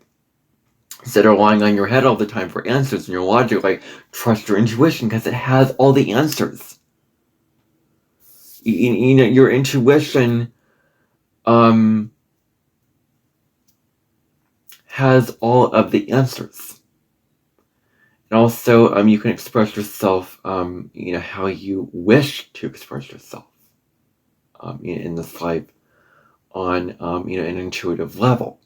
instead of relying on your head all the time for answers and your logic, like, trust your intuition because it has all the answers. Your intuition has all of the answers. And also, you can express yourself, how you wish to express yourself in this life on, an intuitive level.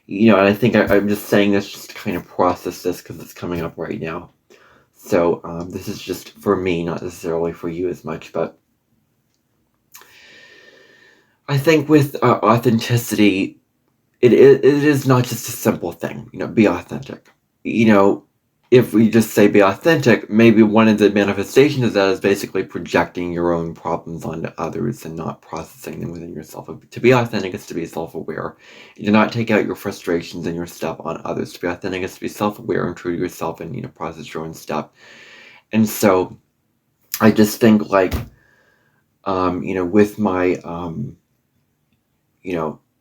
And I think I'm just saying this just to kind of process this because it's coming up right now. So this is just for me, not necessarily for you as much, but I think with authenticity, it is not just a simple thing, be authentic. If we just say be authentic, maybe one of the manifestations of that is basically projecting your own problems onto others and not processing them within yourself. To be authentic is to be self-aware. You do not take out your frustrations and your stuff on others. To be authentic is to be self-aware and true to yourself and, process your own stuff. And so I just think like, with my,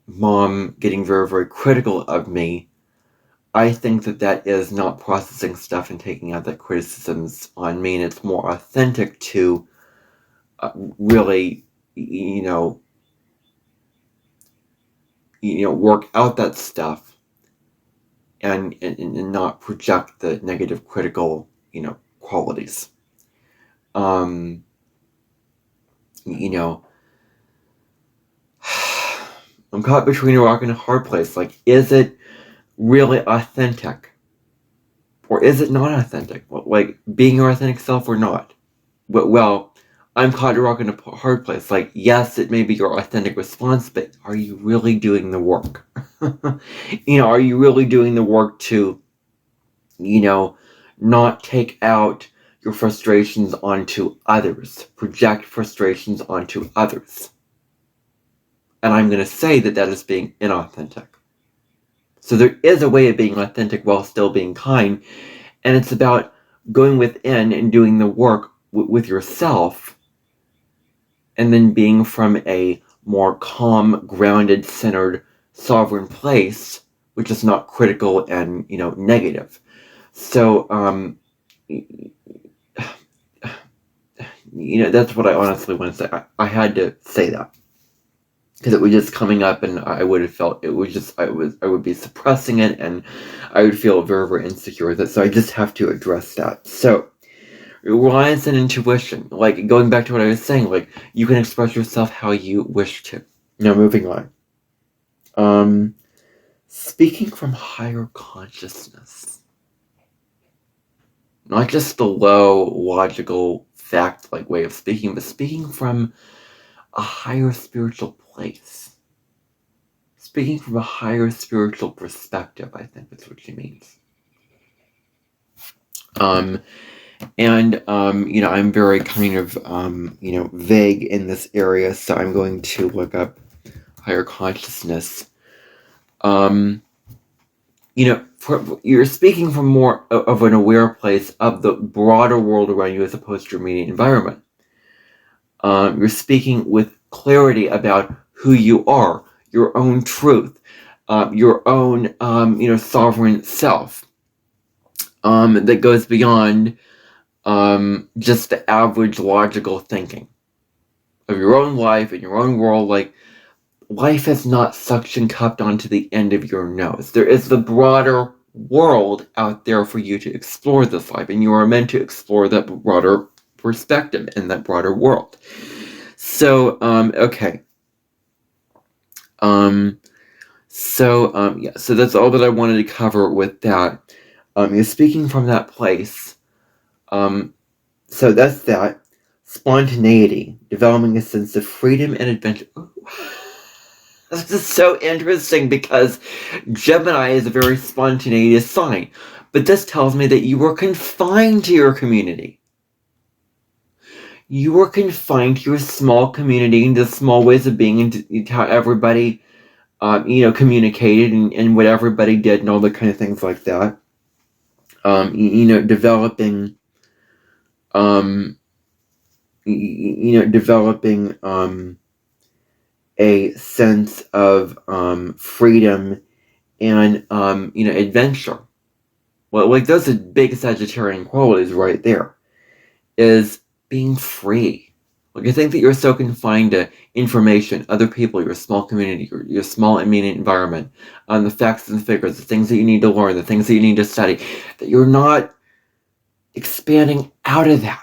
mom getting very, very critical of me, I think that is not processing stuff and taking out that criticisms on me, and it's more authentic to really, work out that stuff and not project the negative critical, qualities. I'm caught between a rock and a hard place. Like, is it really authentic? Or is it not authentic? Like, being your authentic self or not? Well, I'm caught a rock and a hard place. Like, yes, it may be your authentic response, but are you really doing the work? Are you really doing the work to, not take out your frustrations onto others, project frustrations onto others? And I'm going to say that is being inauthentic. So there is a way of being authentic while still being kind, and it's about going within and doing the work with yourself, and then being from a more calm, grounded, centered, sovereign place, which is not critical and, negative. So, that's what I honestly want to say. I had to say that because it was just coming up, and I would have felt it was just, I would be suppressing it, and I would feel very, very insecure with it. So I just have to address that. So reliance and intuition, like going back to what I was saying, like you can express yourself how you wish to. Now moving on. speaking from higher consciousness. Not just the low, logical, fact-like way of speaking, but speaking from a higher spiritual place. Speaking from a higher spiritual perspective, I think that's what she means. I'm very kind of, vague in this area, so I'm going to look up higher consciousness. You're speaking from more of an aware place of the broader world around you as opposed to your immediate environment. You're speaking with clarity about who you are, your own truth, your own, sovereign self, that goes beyond just the average logical thinking of your own life and your own world. Like, life is not suction cupped onto the end of your nose. There is the broader world out there for you to explore this life, and you are meant to explore that broader perspective in that broader world. So, okay. So that's all that I wanted to cover with that. You're speaking from that place. So that's that. Spontaneity, developing a sense of freedom and adventure. Ooh. This is so interesting because Gemini is a very spontaneous sign. But this tells me that you were confined to your community. You were confined to your small community and the small ways of being and how everybody, communicated and what everybody did and all the kind of things like that. Developing a sense of freedom and adventure. Well, like, those are big Sagittarian qualities right there. Is being free. Like, I think that you're so confined to information, other people, your small community, your small immediate environment, the facts and figures, the things that you need to learn, the things that you need to study, that you're not expanding out of that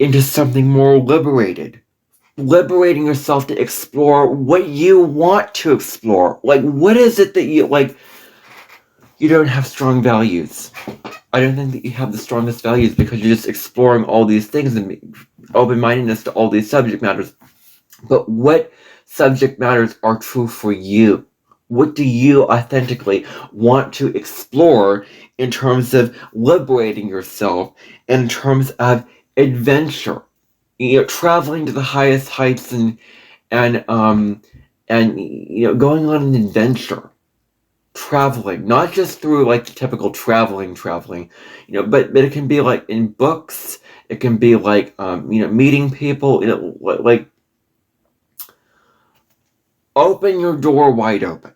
into something more liberating yourself to explore what you want to explore. Like, what is it that you don't have strong values. I don't think that you have the strongest values because you're just exploring all these things and open-mindedness to all these subject matters. But what subject matters are true for you? What do you authentically want to explore in terms of liberating yourself, in terms of adventure? Traveling to the highest heights and going on an adventure. Traveling, not just through like the typical traveling, but it can be like in books, it can be like, meeting people, like open your door wide open.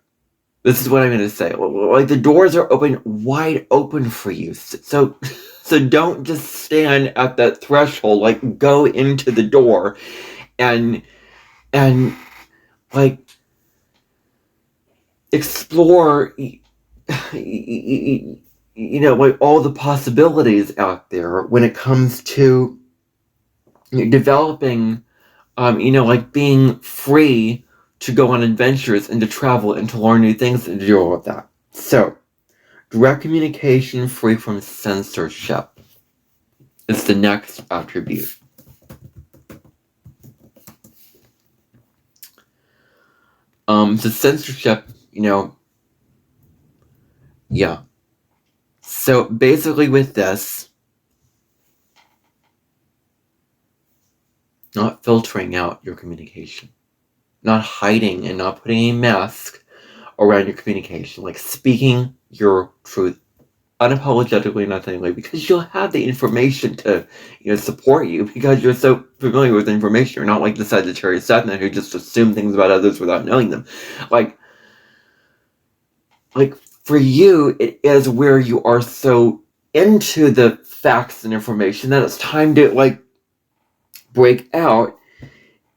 This is what I'm going to say. Like, the doors are wide open for you. So don't just stand at that threshold, like, go into the door and like, explore, like, all the possibilities out there when it comes to developing, like, being free to go on adventures and to travel and to learn new things and to do all of that. So, direct communication free from censorship is the next attribute. So censorship, yeah. So basically with this, not filtering out your communication, not hiding and not putting a mask around your communication, like speaking your truth unapologetically and authentically, because you'll have the information to, support you because you're so familiar with information. You're not like the Sagittarius Saturn who just assume things about others without knowing them. Like for you, it is where you are so into the facts and information that it's time to like break out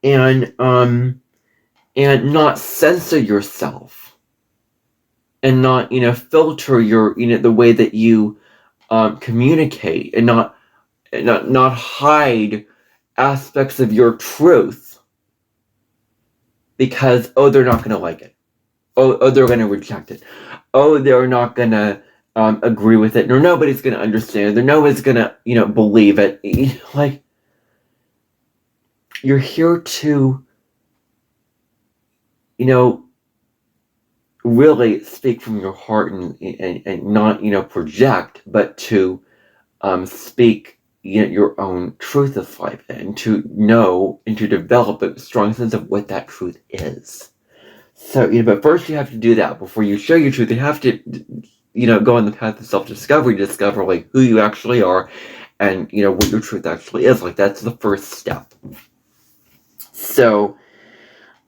and not censor yourself and not filter your the way that you communicate and not hide aspects of your truth because they're not going to like it. oh, they're going to reject it. Oh, they're not going to agree with it. Or nobody's going to understand it. Or nobody's going to, believe it. Like, you're here to, really speak from your heart and not, project, but to speak your own truth of life and to know and to develop a strong sense of what that truth is. So, but first you have to do that before you share your truth. You have to, go on the path of self-discovery, discover like who you actually are and, what your truth actually is. Like that's the first step. So,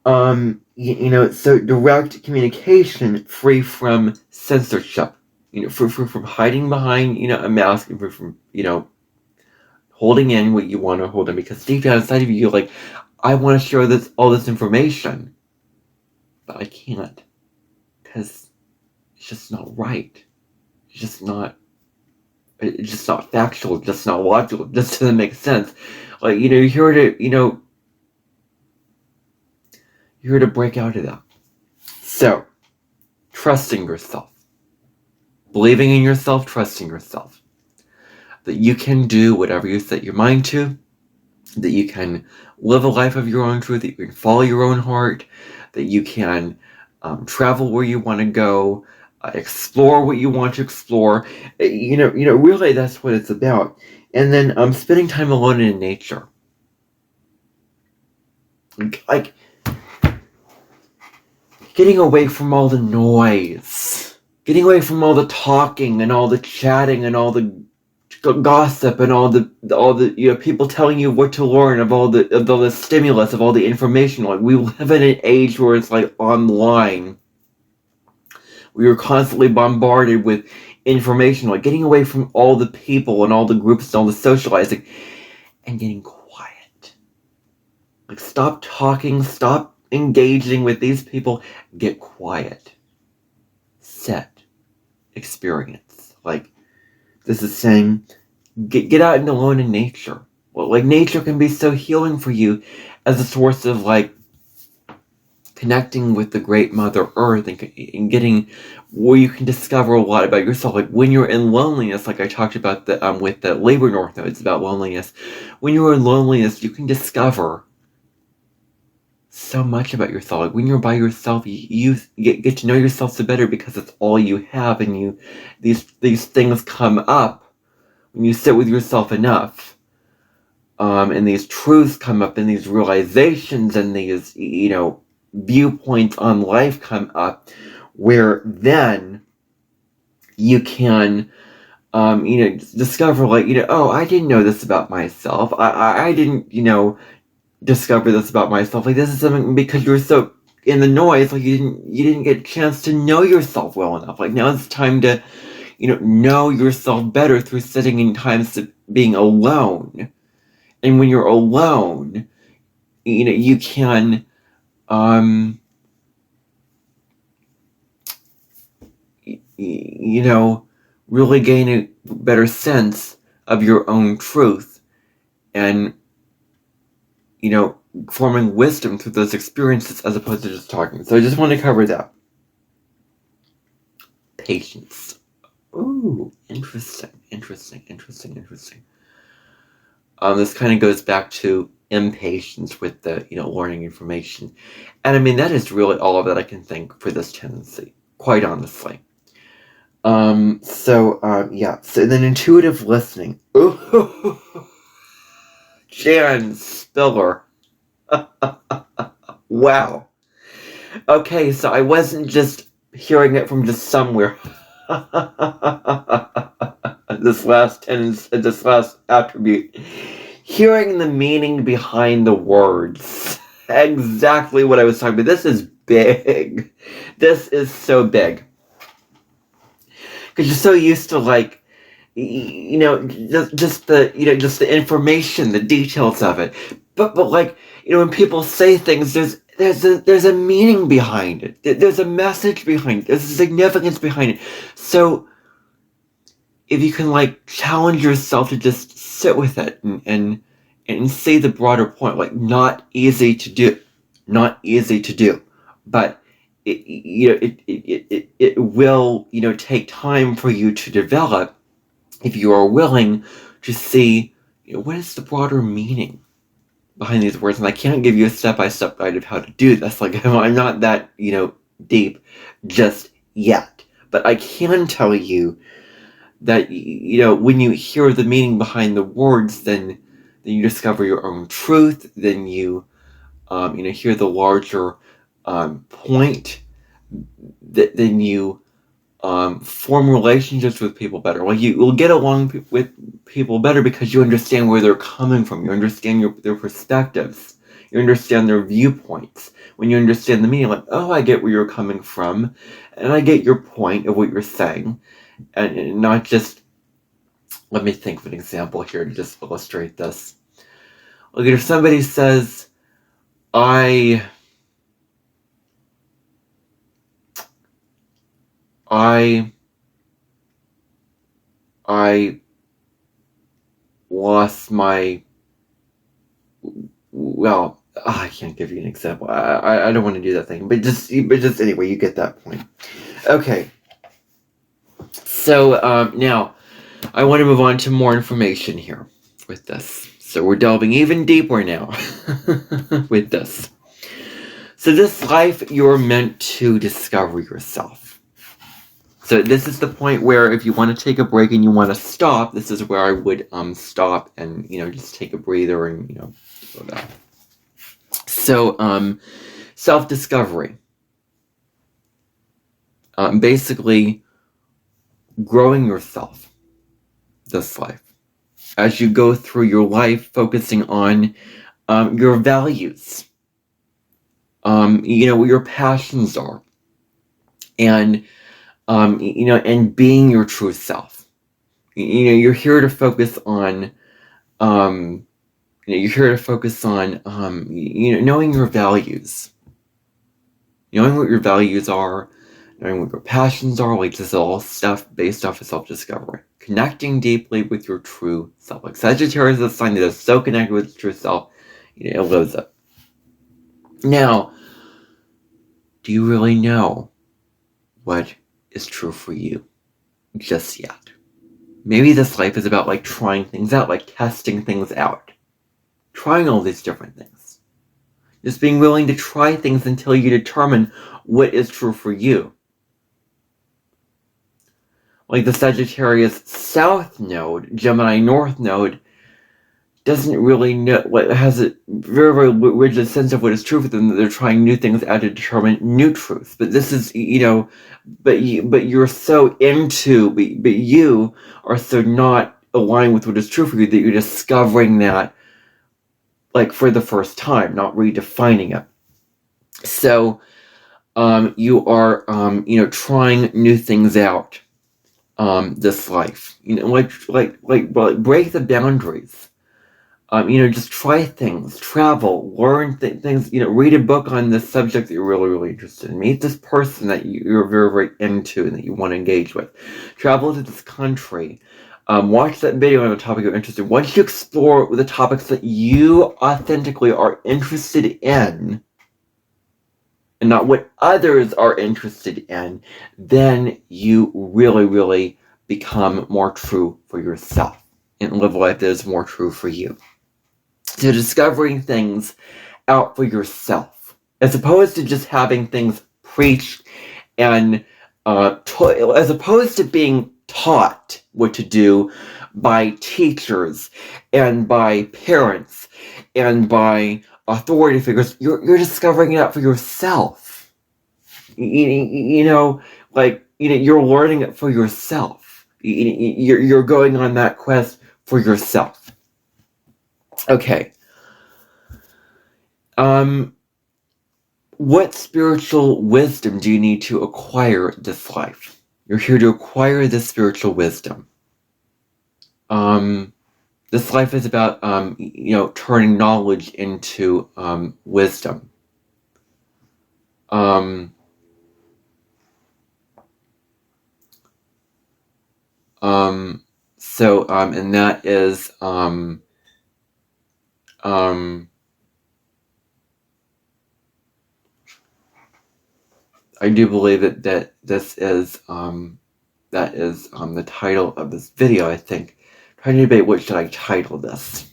so direct communication free from censorship, free from hiding behind, a mask, and free from, holding in what you want to hold in, because deep down inside of you, you're like, I want to share all this information, but I can't, because it's just not right. It's just not factual, just not logical, it just doesn't make sense. Like, you're here to break out of that. So, trusting yourself. Believing in yourself, trusting yourself. That you can do whatever you set your mind to. That you can live a life of your own truth. That you can follow your own heart. That you can travel where you want to go. Explore what you want to explore. Really that's what it's about. And then spending time alone in nature. Like, getting away from all the noise, getting away from all the talking and all the chatting and all the gossip and all the people telling you what to learn, of all the stimulus, of all the information. Like, we live in an age where it's like online. We are constantly bombarded with information. Like, getting away from all the people and all the groups and all the socializing and getting quiet. Like, stop talking, stop engaging with these people, get quiet, sit, experience. Like, this is saying, get out and alone in nature. Well, like, nature can be so healing for you as a source of like connecting with the great Mother Earth and getting where you can discover a lot about yourself. Like, when you're in loneliness, like I talked about with the Labor North nodes about loneliness. When you're in loneliness, you can discover so much about yourself. Like, when you're by yourself, you get to know yourself so better, because it's all you have, and these things come up when you sit with yourself enough, and these truths come up, and these realizations and these viewpoints on life come up, where then you can discover like, oh, I didn't know this about myself. I didn't discover this about myself. Like, this is something, because you're so in the noise, like you didn't get a chance to know yourself well enough. Like, now it's time to know yourself better through sitting in times of being alone. And when you're alone, you can really gain a better sense of your own truth, and forming wisdom through those experiences, as opposed to just talking. So I just want to cover that. Patience. Ooh, interesting. This kind of goes back to impatience with the, learning information. And I mean, that is really all of that I can think for this tendency, quite honestly. So then intuitive listening. Ooh, Jan Spiller. Wow. Okay, so I wasn't just hearing it from just somewhere. This last attribute. Hearing the meaning behind the words. Exactly what I was talking about. This is big. This is so big. Because you're so used to like, just the information, the details of it. But like, when people say things, there's a meaning behind it. There's a message behind it. There's a significance behind it. So if you can like challenge yourself to just sit with it and see the broader point, like, not easy to do, but it will, take time for you to develop if you are willing to see, what is the broader meaning behind these words. And I can't give you a step-by-step guide of how to do this. Like, I'm not that, deep just yet. But I can tell you that, when you hear the meaning behind the words, then you discover your own truth. Then you, hear the larger point. Then you form relationships with people better. Like, you will get along with people better because you understand where they're coming from. You understand their perspectives. You understand their viewpoints. When you understand the meaning, like, oh, I get where you're coming from, and I get your point of what you're saying, and not just, let me think of an example here to just illustrate this. Like, if somebody says, I lost my, well, I can't give you an example. I don't want to do that thing, but just anyway, you get that point. Okay. So now I want to move on to more information here with this. So we're delving even deeper now with this. So this life, you're meant to discover yourself. So this is the point where if you want to take a break and you want to stop, this is where I would stop and, just take a breather and, go back. So self-discovery. Basically growing yourself this life. As you go through your life, focusing on your values, what your passions are, and and being your true self. You're here to focus on, knowing your values, knowing what your values are, knowing what your passions are. Like, this is all stuff based off of self-discovery. Connecting deeply with your true self. Like, Sagittarius is a sign that is so connected with its true self, it lives it. Now, do you really know what is true for you just yet? Maybe this life is about, like, trying things out, like testing things out. Trying all these different things. Just being willing to try things until you determine what is true for you. Like, the Sagittarius South Node, Gemini North Node, doesn't really know, has a very, very rigid sense of what is true for them, that they're trying new things out to determine new truths. But this is, but you're so into, but you are so not aligned with what is true for you that you're discovering that, like, for the first time, not redefining it. So, you are, trying new things out, this life, like break the boundaries. Just try things, travel, learn things, read a book on this subject that you're really, really interested in. Meet this person that you're very, very into and that you want to engage with. Travel to this country. Watch that video on a topic you're interested in. Once you explore the topics that you authentically are interested in, and not what others are interested in, then you really, really become more true for yourself and live a life that is more true for you. So discovering things out for yourself, as opposed to just having things preached and as opposed to being taught what to do by teachers and by parents and by authority figures. You're discovering it out for yourself. You're learning it for yourself. You're going on that quest for yourself. Okay. What spiritual wisdom do you need to acquire this life? You're here to acquire this spiritual wisdom. This life is about, turning knowledge into wisdom. And that is, I do believe that this is the title of this video. I think trying to debate what should I title this.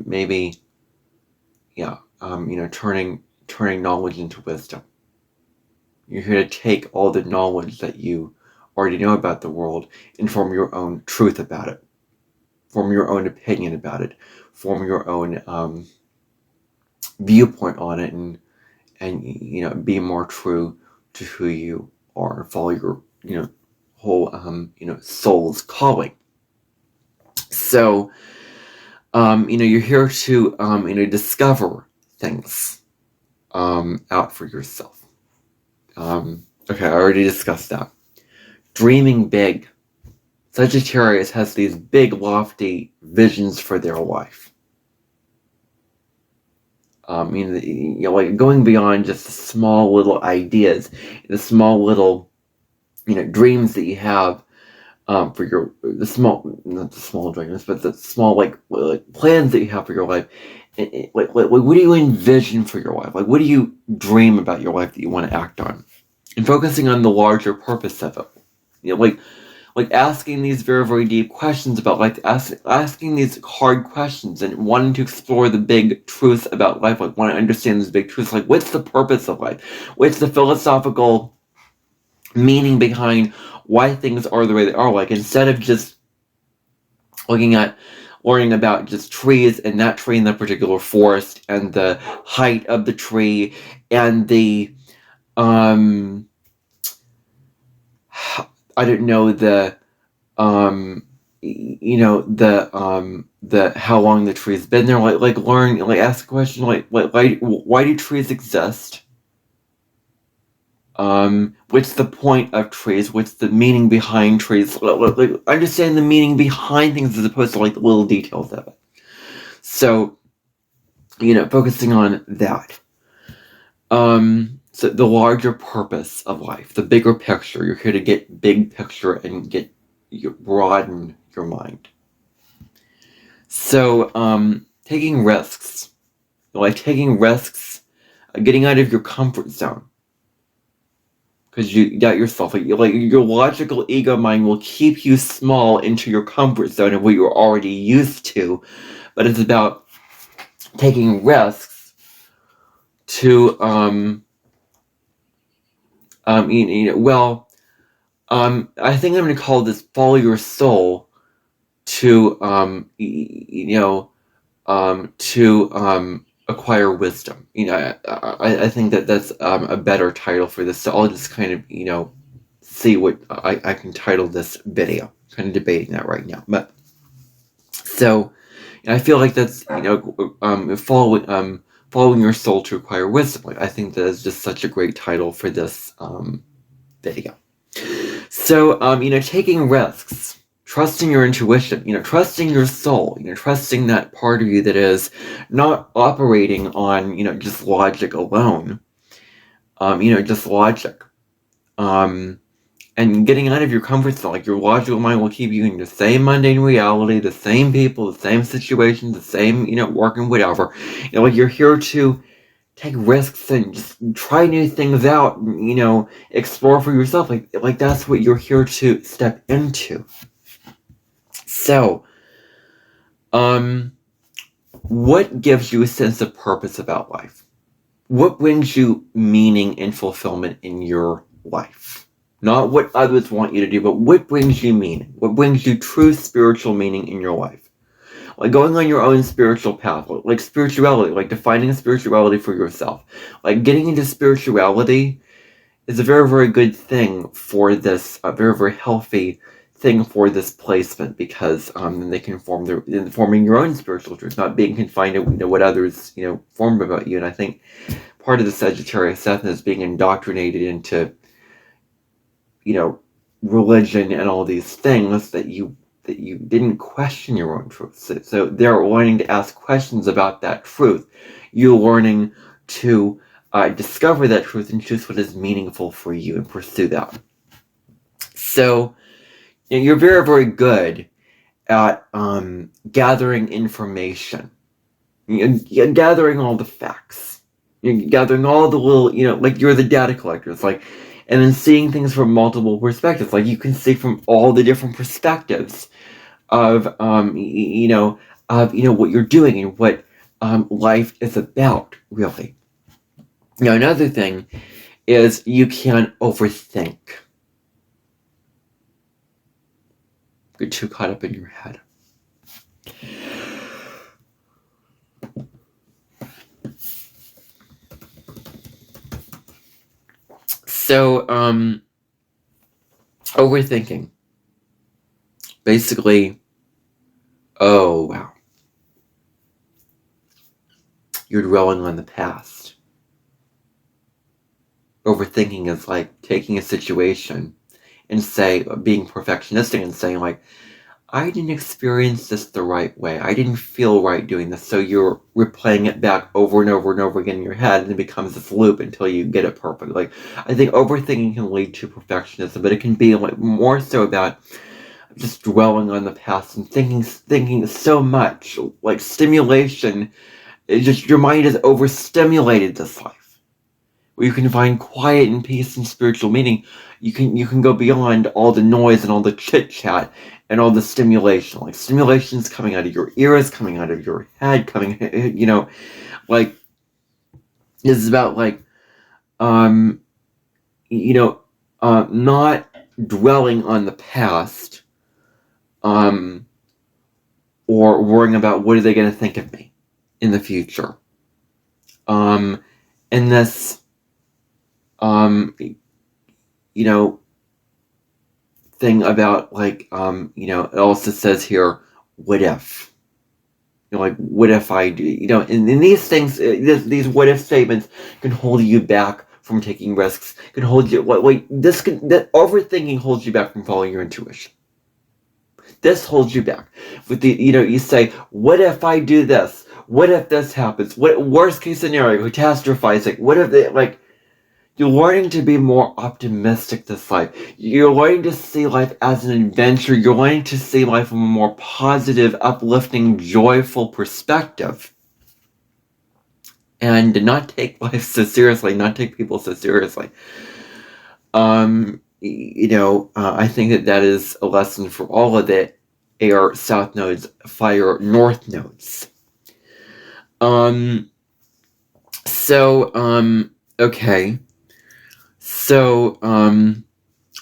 Maybe, yeah, turning knowledge into wisdom. You're here to take all the knowledge that you already know about the world and form your own truth about it, form your own opinion about it, form your own viewpoint on it, and be more true to who you are, follow your whole soul's calling. So you're here to discover things out for yourself. Okay, I already discussed that. Dreaming big. Sagittarius has these big, lofty visions for their life. Like going beyond just the small little ideas, the small little, dreams that you have for not the small dreams, but the small like plans that you have for your life. Like, what do you envision for your life? Like, what do you dream about your life that you want to act on? And focusing on the larger purpose of it. Like asking these very, very deep questions about life, asking these hard questions and wanting to explore the big truths about life, like want to understand these big truths, like what's the purpose of life? What's the philosophical meaning behind why things are the way they are? Like, instead of just learning about just trees and that tree in that particular forest and the height of the tree and the I don't know, the how long the tree's been there, like learn, like ask a question like why do trees exist? What's the point of trees? What's the meaning behind trees? Like understand the meaning behind things as opposed to like the little details of it. So, focusing on that. So the larger purpose of life, the bigger picture. You're here to get big picture and broaden your mind. So, taking risks, getting out of your comfort zone. Because you got yourself, like your logical ego mind will keep you small into your comfort zone of what you're already used to. But it's about taking risks to, I think I'm going to call this follow your soul to, acquire wisdom. I think that's a better title for this. So I'll just kind of, see what I can title this video. Kind of debating that right now. But so I feel like that's, following your soul to acquire wisdom. Like, I think that is just such a great title for this video. So, taking risks, trusting your intuition, trusting your soul, trusting that part of you that is not operating on, just logic alone, just logic, and getting out of your comfort zone. Like, your logical mind will keep you in the same mundane reality, the same people, the same situations, the same, work and whatever. Like, you're here to take risks and just try new things out, explore for yourself. Like that's what you're here to step into. So, what gives you a sense of purpose about life? What brings you meaning and fulfillment in your life? Not what others want you to do, but what brings you meaning? What brings you true spiritual meaning in your life? Like going on your own spiritual path, like spirituality, like defining spirituality for yourself. Like getting into spirituality is a very, very good thing for this, a very, very healthy thing for this placement, because then they can forming your own spiritual truth, not being confined to what others form about you. And I think part of the Sagittarius Saturn is being indoctrinated into religion and all these things that you didn't question your own truth. So they're learning to ask questions about that truth. You're learning to discover that truth and choose what is meaningful for you and pursue that. So you're very, very good at gathering information. You're gathering all the facts. You're gathering all the little, like you're the data collector. It's like, and then seeing things from multiple perspectives. Like you can see from all the different perspectives of, what you're doing and what life is about, really. Now, another thing is you can overthink. Get too caught up in your head. So, overthinking. Basically, oh, wow. You're dwelling on the past. Overthinking is like taking a situation and being perfectionistic and saying like, I didn't experience this the right way. I didn't feel right doing this. So you're replaying it back over and over and over again in your head, and it becomes this loop until you get it perfect. Like, I think overthinking can lead to perfectionism, but it can be like more so about just dwelling on the past and thinking so much. Like stimulation, your mind is overstimulated this life. Where you can find quiet and peace and spiritual meaning, you can go beyond all the noise and all the chit chat and all the stimulation. Like stimulation's coming out of your ears, coming out of your head, like this is about like not dwelling on the past, or worrying about what are they going to think of me in the future. And this thing about like it also says here, what if, like what if I do, and these things, these what if statements can hold you back from taking risks, can hold you that overthinking holds you back from following your intuition. This holds you back with you say, what if I do this, what if this happens, what worst case scenario, catastrophizing, what if they like. You're learning to be more optimistic this life. You're learning to see life as an adventure. You're learning to see life from a more positive, uplifting, joyful perspective. And not take life so seriously, not take people so seriously. I think that is a lesson for all of the air south nodes, fire north nodes. Okay. So,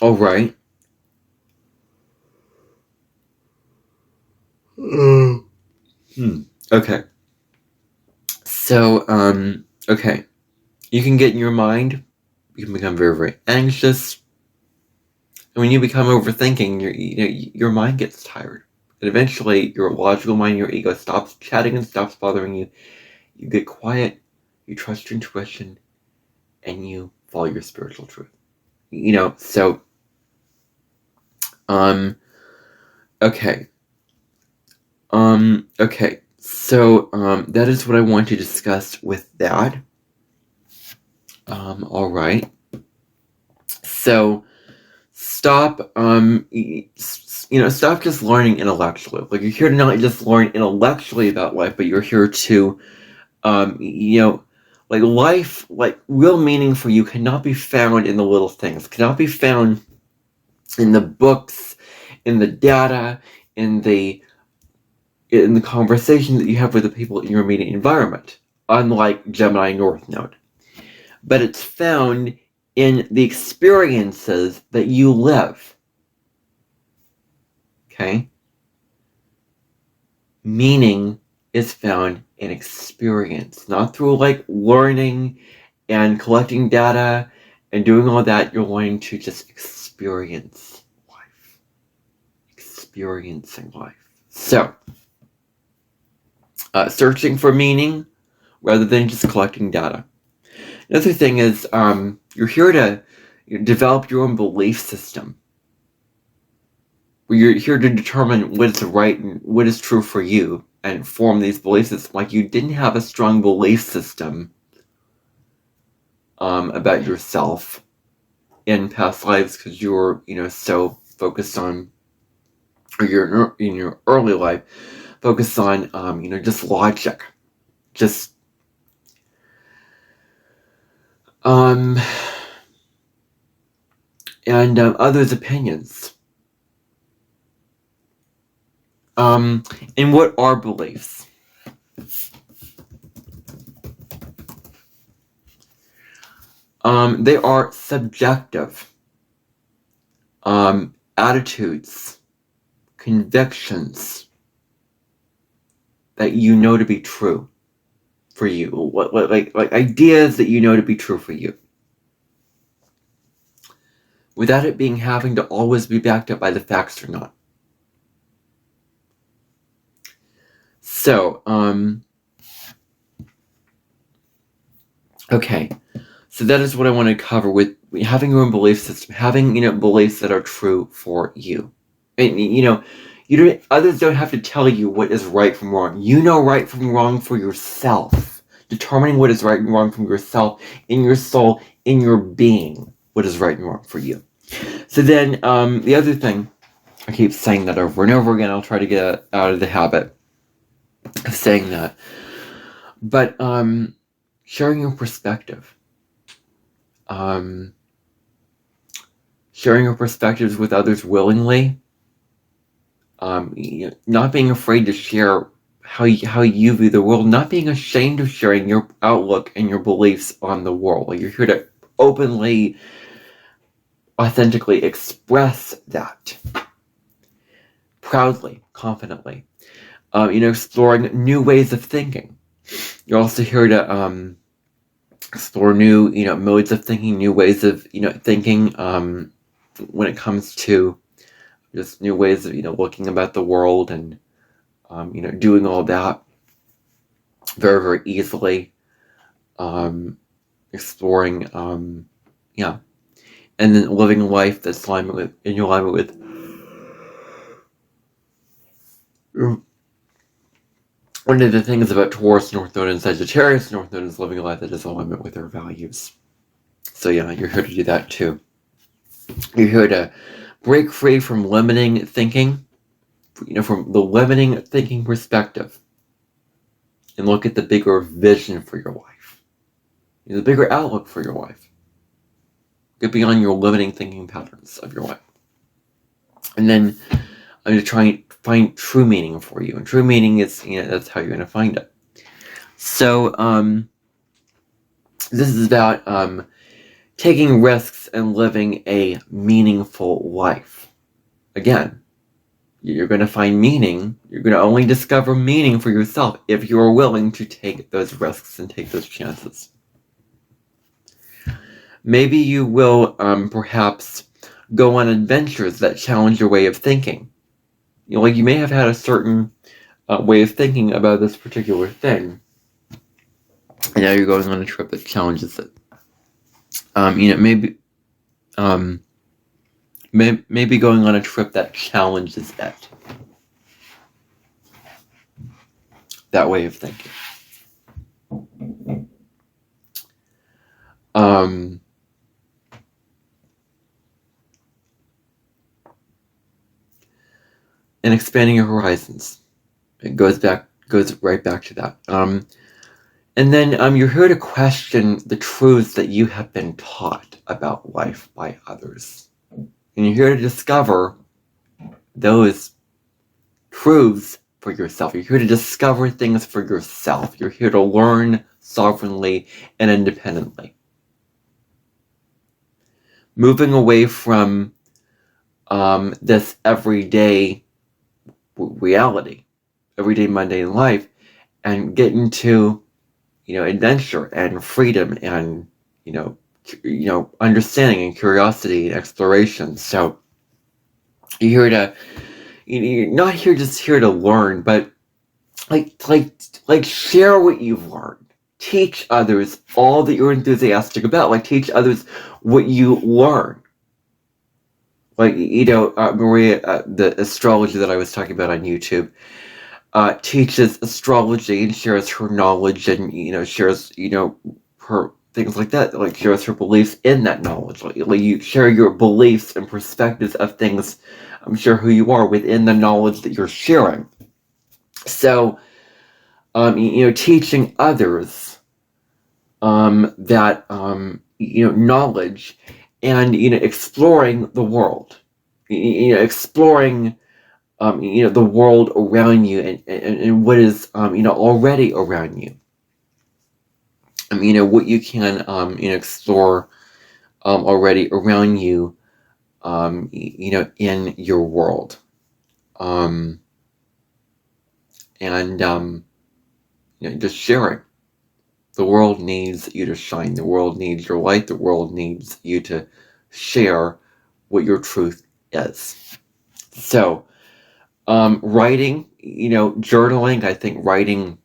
all right. Okay. So, okay. You can get in your mind. You can become very, very anxious. And when you become overthinking, your mind gets tired. And eventually, your logical mind, your ego stops chatting and stops bothering you. You get quiet. You trust your intuition. And you follow your spiritual truth. So, okay. Okay. So, that is what I want to discuss with that. All right. So, stop, stop just learning intellectually. Like, you're here to not just learn intellectually about life, but you're here to, like life, like real meaning for you cannot be found in the little things, cannot be found in the books, in the data, in the conversation that you have with the people in your immediate environment, unlike Gemini North Node. But it's found in the experiences that you live. Okay? Meaning is found in experience, not through like learning and collecting data and doing all that. You're learning to just experience life. Experiencing life. So, searching for meaning rather than just collecting data. Another thing is you're here to develop your own belief system. You're here to determine what is right and what is true for you and form these belief systems. Like you didn't have a strong belief system about yourself in past lives because you were, so focused on, or you're in your early life, focused on, just logic, just, and others' opinions. And what are beliefs? They are subjective attitudes, convictions that you know to be true for you. Like ideas that you know to be true for you, without it being having to always be backed up by the facts or not. So, okay. So that is what I want to cover with having your own belief system, having, beliefs that are true for you. And, others don't have to tell you what is right from wrong. You know right from wrong for yourself. Determining what is right and wrong from yourself, in your soul, in your being, what is right and wrong for you. So then, the other thing, I keep saying that over and over again. I'll try to get out of the habit of saying that. But sharing your perspective. Sharing your perspectives with others willingly. Not being afraid to share how you view the world. Not being ashamed of sharing your outlook and your beliefs on the world. Like, you're here to openly, authentically express that. Proudly, confidently. Exploring new ways of thinking. You're also here to explore new, modes of thinking, new ways of, thinking when it comes to just new ways of, looking about the world and, doing all that very, very easily. Exploring, and then living a life that's in alignment with one of the things about Taurus, North Node, and Sagittarius, North Node is living a life that is in alignment with their values. So yeah, you're here to do that too. You're here to break free from limiting thinking, from the limiting thinking perspective, and look at the bigger vision for your life, the bigger outlook for your life. Get beyond your limiting thinking patterns of your life. And then I'm going to try and find true meaning for you. And true meaning is, that's how you're going to find it. So, this is about taking risks and living a meaningful life. Again, you're going to find meaning. You're going to only discover meaning for yourself if you're willing to take those risks and take those chances. Maybe you will perhaps go on adventures that challenge your way of thinking. Like, you may have had a certain way of thinking about this particular thing, and now you're going on a trip that challenges it. Maybe going on a trip that challenges it. That way of thinking. And expanding your horizons. It goes right back to that. And then you're here to question the truths that you have been taught about life by others. And you're here to discover those truths for yourself. You're here to discover things for yourself. You're here to learn sovereignly and independently. Moving away from this everyday reality, everyday mundane life, and get into, adventure and freedom and, understanding and curiosity and exploration. So you're here to, you're not just here to learn, but like share what you've learned. Teach others all that you're enthusiastic about. Like, teach others what you learn. Like, Maria, the astrologer that I was talking about on YouTube, teaches astrology and shares her knowledge and, shares, her things like that, like shares her beliefs in that knowledge. Like you share your beliefs and perspectives of things, I'm sure who you are within the knowledge that you're sharing. So, teaching others that knowledge, and exploring the world, exploring the world around you, and what is already around you. What you can explore already around you, in your world, and just sharing. The world needs you to shine. The world needs your light. The world needs you to share what your truth is. So, writing, journaling. I think writing,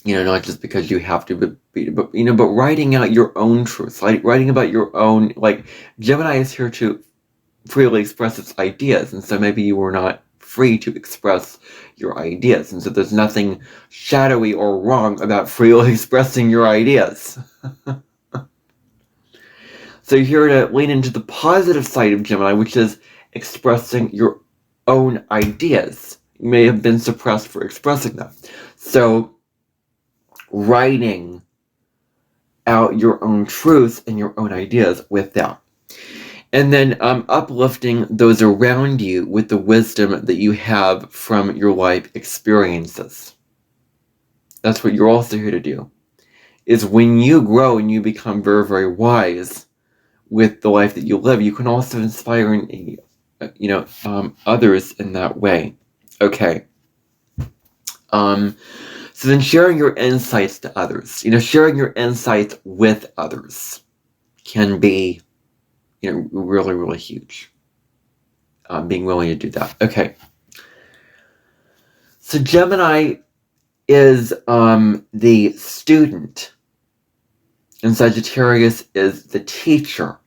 not just because you have to, but writing out your own truth, like writing about your own, like Gemini is here to freely express its ideas, and so maybe you were not free to express your ideas, and so there's nothing shadowy or wrong about freely expressing your ideas. So you're here to lean into the positive side of Gemini, which is expressing your own ideas. You may have been suppressed for expressing them. So writing out your own truths and your own ideas with that. And then uplifting those around you with the wisdom that you have from your life experiences. That's what you're also here to do. Is when you grow and you become very, very wise with the life that you live, you can also inspire others in that way. Okay. So then sharing your insights to others, sharing your insights with others can be, really, really huge. Being willing to do that. Okay. So Gemini is the student, and Sagittarius is the teacher.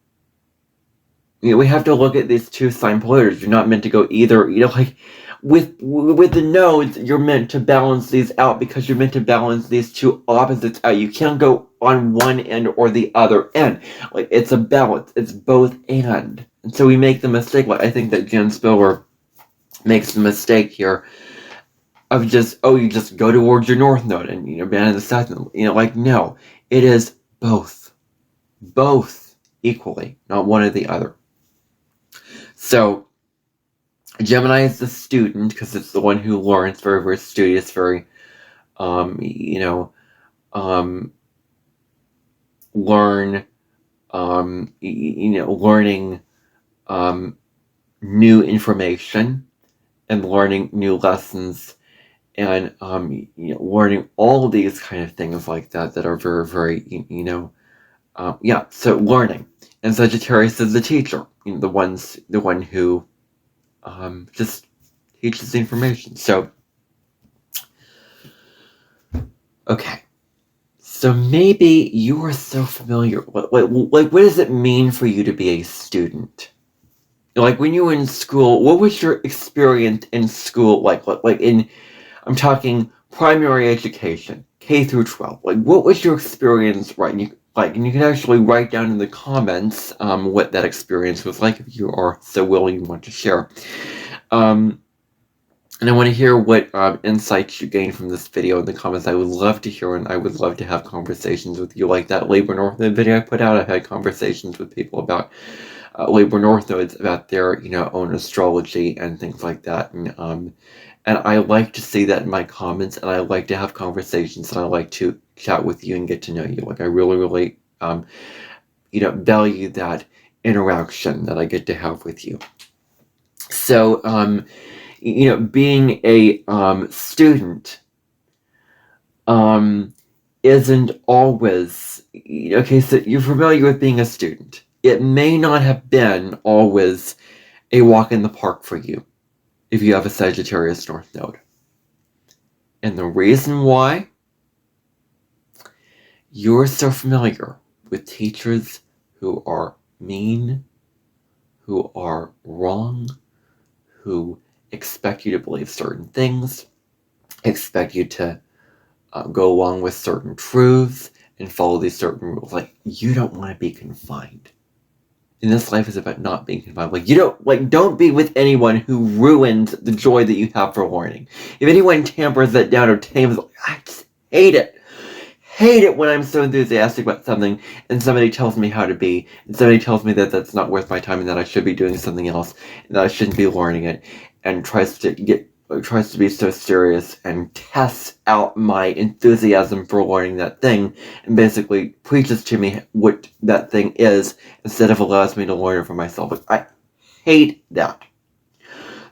We have to look at these two sign polarities. You're not meant to go either. Like with the nodes, you're meant to balance these out, because you're meant to balance these two opposites out. You can't go on one end or the other end. Like, it's a balance. It's both and. And so we make the mistake. Like, I think that Jen Spiller makes the mistake here of you just go towards your north node and abandon the south node. Like, no, it is both equally, not one or the other. So Gemini is the student, because it's the one who learns, very, very studious, very learning new information and learning new lessons, and learning all of these kind of things like that are very, very so learning. And Sagittarius is the teacher, the one who just teaches the information. So okay, so maybe you are so familiar. What does it mean for you to be a student? Like, when you were in school, what was your experience in school like? I'm talking primary education, K through 12. Like, what was your experience, right? And you can actually write down in the comments what that experience was like, if you are so willing and want to share. And I want to hear what insights you gained from this video in the comments. I would love to hear, and I would love to have conversations with you, like that Libra North Node video I put out. I've had conversations with people about Libra North Nodes, about their own astrology and things like that. And I like to see that in my comments, and I like to have conversations, and I like to chat with you and get to know you. Like, I really, really value that interaction that I get to have with you. So being a student isn't always okay. So you're familiar with being a student. It may not have been always a walk in the park for you if you have a Sagittarius North Node. And the reason why: you're so familiar with teachers who are mean, who are wrong, who expect you to believe certain things, expect you to go along with certain truths, and follow these certain rules. Like, you don't want to be confined. And this life is about not being confined. Like, don't be with anyone who ruins the joy that you have for learning. If anyone tampers that down or tames it, I just hate it. Hate it when I'm so enthusiastic about something and somebody tells me how to be, and somebody tells me that that's not worth my time and that I should be doing something else and that I shouldn't be learning it, and tries to be so serious and tests out my enthusiasm for learning that thing and basically preaches to me what that thing is instead of allows me to learn it for myself. Like, I hate that.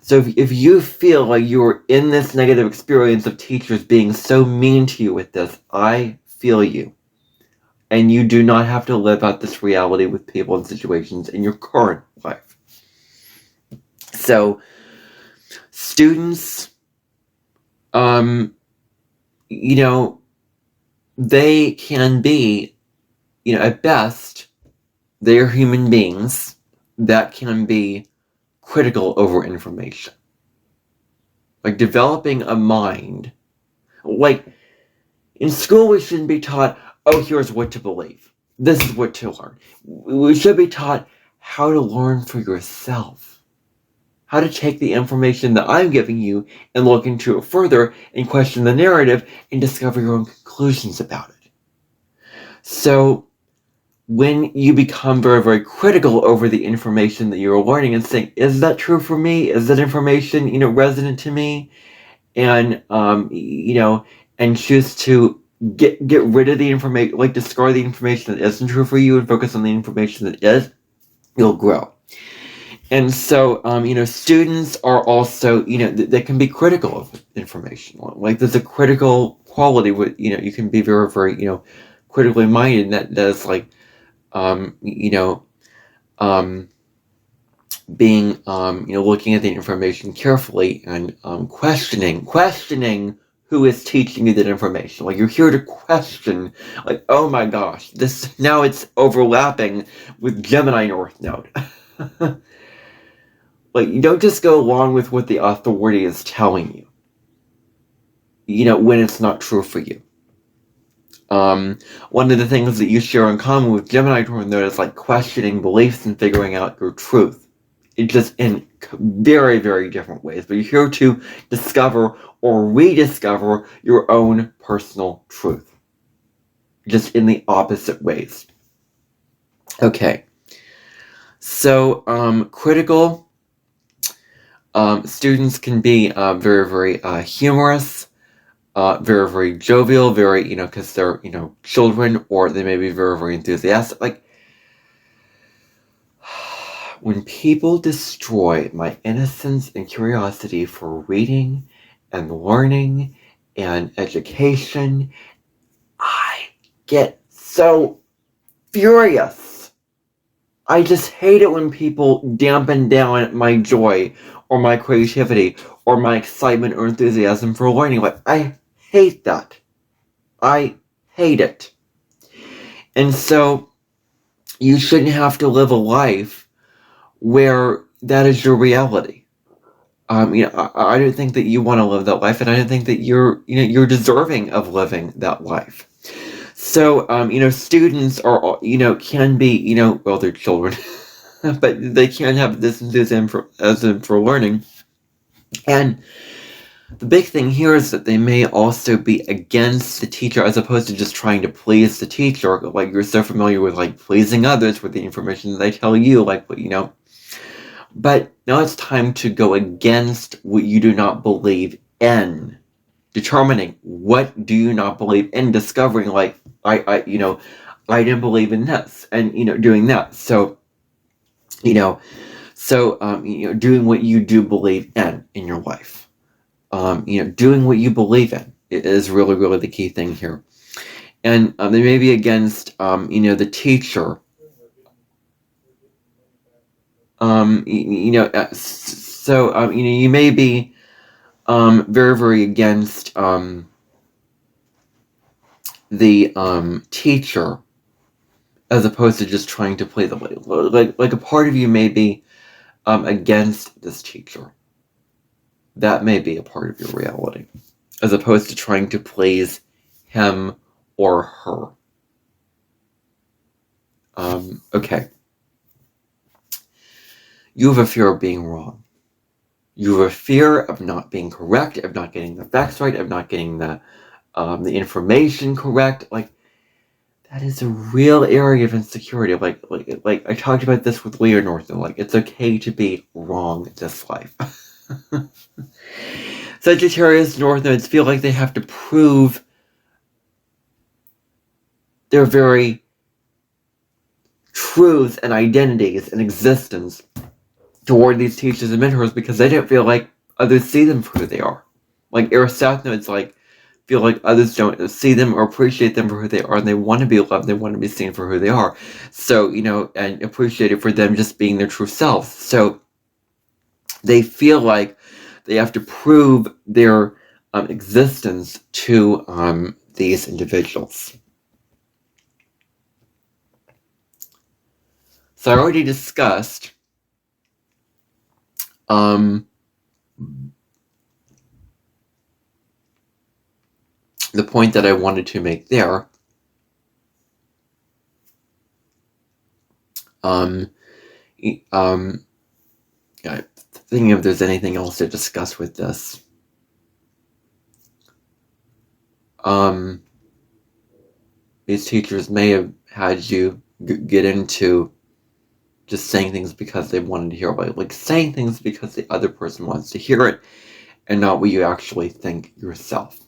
So if you feel like you're in this negative experience of teachers being so mean to you with this, I feel you. And you do not have to live out this reality with people and situations in your current life. So, students, they can be, at best, they are human beings that can be critical over information. Like, developing a mind. Like, in school we shouldn't be taught, oh, here's what to believe. This is what to learn. We should be taught how to learn for yourself. How to take the information that I'm giving you and look into it further and question the narrative and discover your own conclusions about it. So, when you become very, very critical over the information that you're learning and saying, is that true for me? Is that information, resonant to me? And, and choose to get rid of the information, like discard the information that isn't true for you and focus on the information that is, you'll grow. And so, students are also, they can be critical of information. Like, there's a critical quality with, you can be very, very, critically minded. That is like, being, looking at the information carefully and questioning who is teaching you that information. Like, you're here to question, like, oh my gosh, now it's overlapping with Gemini North Node. Like, you don't just go along with what the authority is telling you, when it's not true for you. One of the things that you share in common with Gemini North Node is like questioning beliefs and figuring out your truth. It's just in very, very different ways. But you're here to discover or rediscover your own personal truth. Just in the opposite ways. Okay. So, critical students can be very, very humorous, very, very jovial, very, because they're, children, or they may be very, very enthusiastic. Like, when people destroy my innocence and curiosity for reading and learning and education, I get so furious. I just hate it when people dampen down my joy or my creativity or my excitement or enthusiasm for learning. Like, I hate that. I hate it. And so, you shouldn't have to live a life where that is your reality. I don't think that you want to live that life, and I don't think that you're deserving of living that life. So, students are, can be, well, they're children, but they can have this enthusiasm for learning. And the big thing here is that they may also be against the teacher as opposed to just trying to please the teacher. Like, you're so familiar with, like, pleasing others with the information that they tell you, like, But now it's time to go against what you do not believe in. Determining what do you not believe in, discovering, like, I didn't believe in this, and, doing that. So, doing what you do believe in your life. Doing what you believe in is really, really the key thing here. And they may be against, the teacher. You may be very, very against the teacher as opposed to just trying to play the like a part of you may be against this teacher. That may be a part of your reality as opposed to trying to please him or her. Okay. You have a fear of being wrong. You have a fear of not being correct, of not getting the facts right, of not getting the information correct. Like, that is a real area of insecurity. Like I talked about this with Leo Norton. Like, it's okay to be wrong this life. Sagittarius North Nodes feel like they have to prove their very truths and identities and existence toward these teachers and mentors because they don't feel like others see them for who they are. Like, Air South Nodes feel like others don't see them or appreciate them for who they are, and they want to be loved, they want to be seen for who they are. So, and appreciated for them just being their true selves. So they feel like they have to prove their existence to these individuals. So I already discussed the point that I wanted to make there. Thinking if there's anything else to discuss with this. These teachers may have had you get into just saying things because they wanted to hear about it. Like, saying things because the other person wants to hear it and not what you actually think yourself.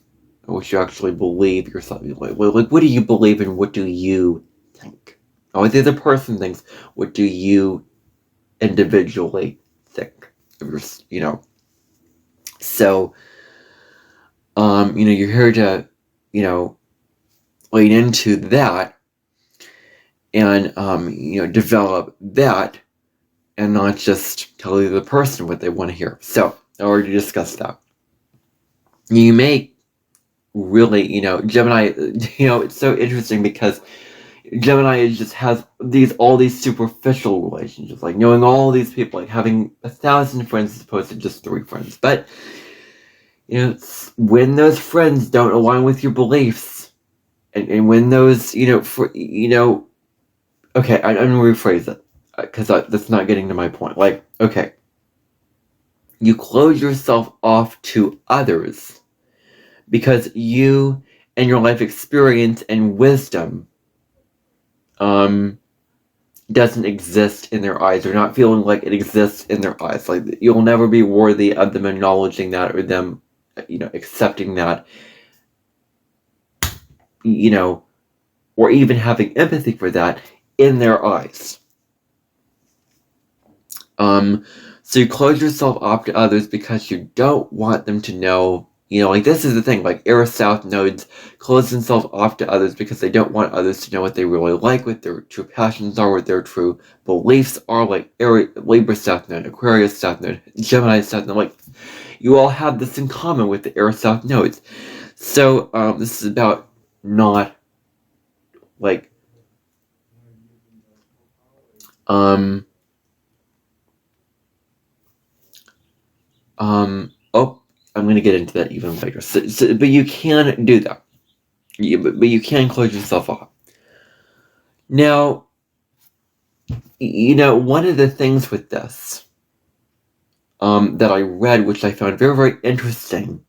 Or what you actually believe yourself. Like, what do you believe and what do you think? Not what the other person thinks. What do you individually think of your, So, you're here to, lean into that and, develop that and not just tell the other person what they want to hear. So, I already discussed that. You may really, Gemini, it's so interesting because Gemini just has all these superficial relationships, like knowing all these people, like having 1,000 friends as opposed to just 3 friends. But, when those friends don't align with your beliefs, and when those, okay, I'm going to rephrase it, because that's not getting to my point. Like, okay, you close yourself off to others because you and your life experience and wisdom doesn't exist in their eyes, or not feeling like it exists in their eyes. Like, you'll never be worthy of them acknowledging that, or them, accepting that, or even having empathy for that in their eyes. So you close yourself off to others because you don't want them to know, this is the thing, like Air South Nodes close themselves off to others because they don't want others to know what they really like, what their true passions are, what their true beliefs are, like Libra South Node, Aquarius South Node, Gemini South Node, like, you all have this in common with the Air South Nodes. So, this is about not, like, I'm going to get into that even later. But you can do that. But you can close yourself off. Now, one of the things with this that I read, which I found very, very interesting,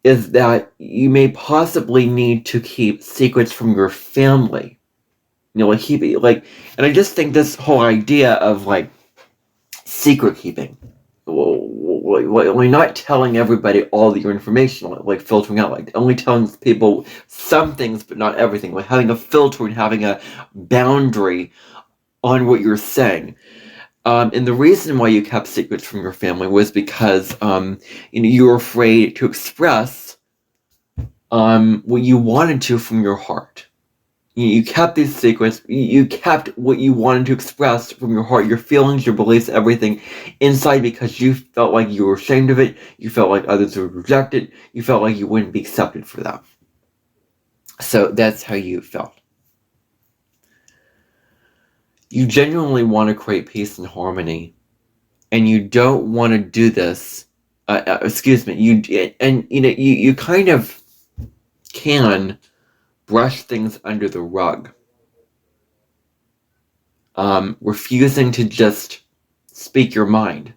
is that you may possibly need to keep secrets from your family. And I just think this whole idea of, like, secret keeping, like not telling everybody all your information, like filtering out, like only telling people some things but not everything, like having a filter and having a boundary on what you're saying. And the reason why you kept secrets from your family was because you were afraid to express what you wanted to from your heart. You kept these secrets. You kept what you wanted to express from your heart, your feelings, your beliefs, everything inside, because you felt like you were ashamed of it. You felt like others would reject it. You felt like you wouldn't be accepted for that. So that's how you felt. You genuinely want to create peace and harmony, and you don't want to do this. You kind of can brush things under the rug. refusing to just speak your mind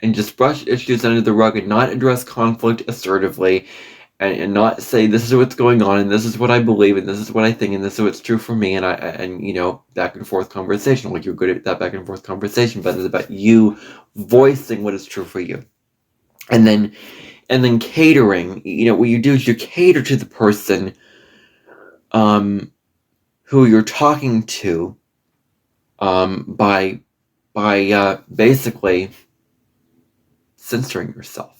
and just brush issues under the rug and not address conflict assertively and not say this is what's going on and this is what I believe and this is what I think and this is what's true for me and back and forth conversation. Like, you're good at that back and forth conversation, but it's about you voicing what is true for you. And then catering, what you do is you cater to the person who you're talking to by basically censoring yourself.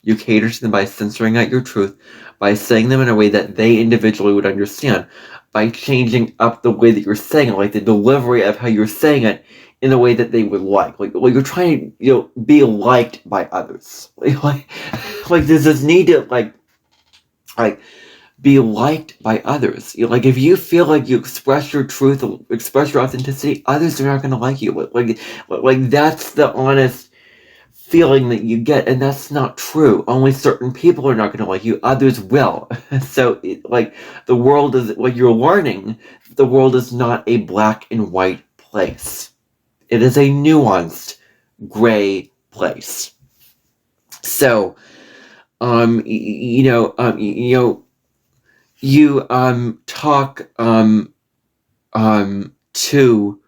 You cater to them by censoring out your truth, by saying them in a way that they individually would understand, by changing up the way that you're saying it, like the delivery of how you're saying it in a way that they would like. Like you're trying to be liked by others. Like there's this need to like be liked by others. Like, if you feel like you express your truth, express your authenticity, others are not going to like you. Like that's the honest feeling that you get, and that's not true. Only certain people are not going to like you. Others will. So, the world is, like, you're learning, the world is not a black and white place. It is a nuanced gray place. So, you talk to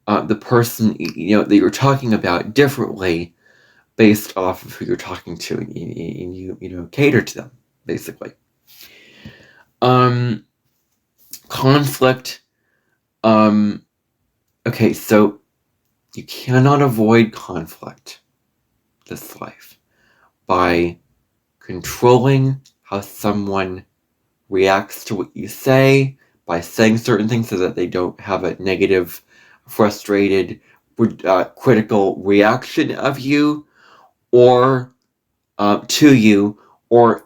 the person that you're talking about differently based off of who you're talking to, and you cater to them, basically. Conflict. Okay, so you cannot avoid conflict this life by controlling how someone reacts to what you say, by saying certain things so that they don't have a negative, frustrated, critical reaction of you, or to you, or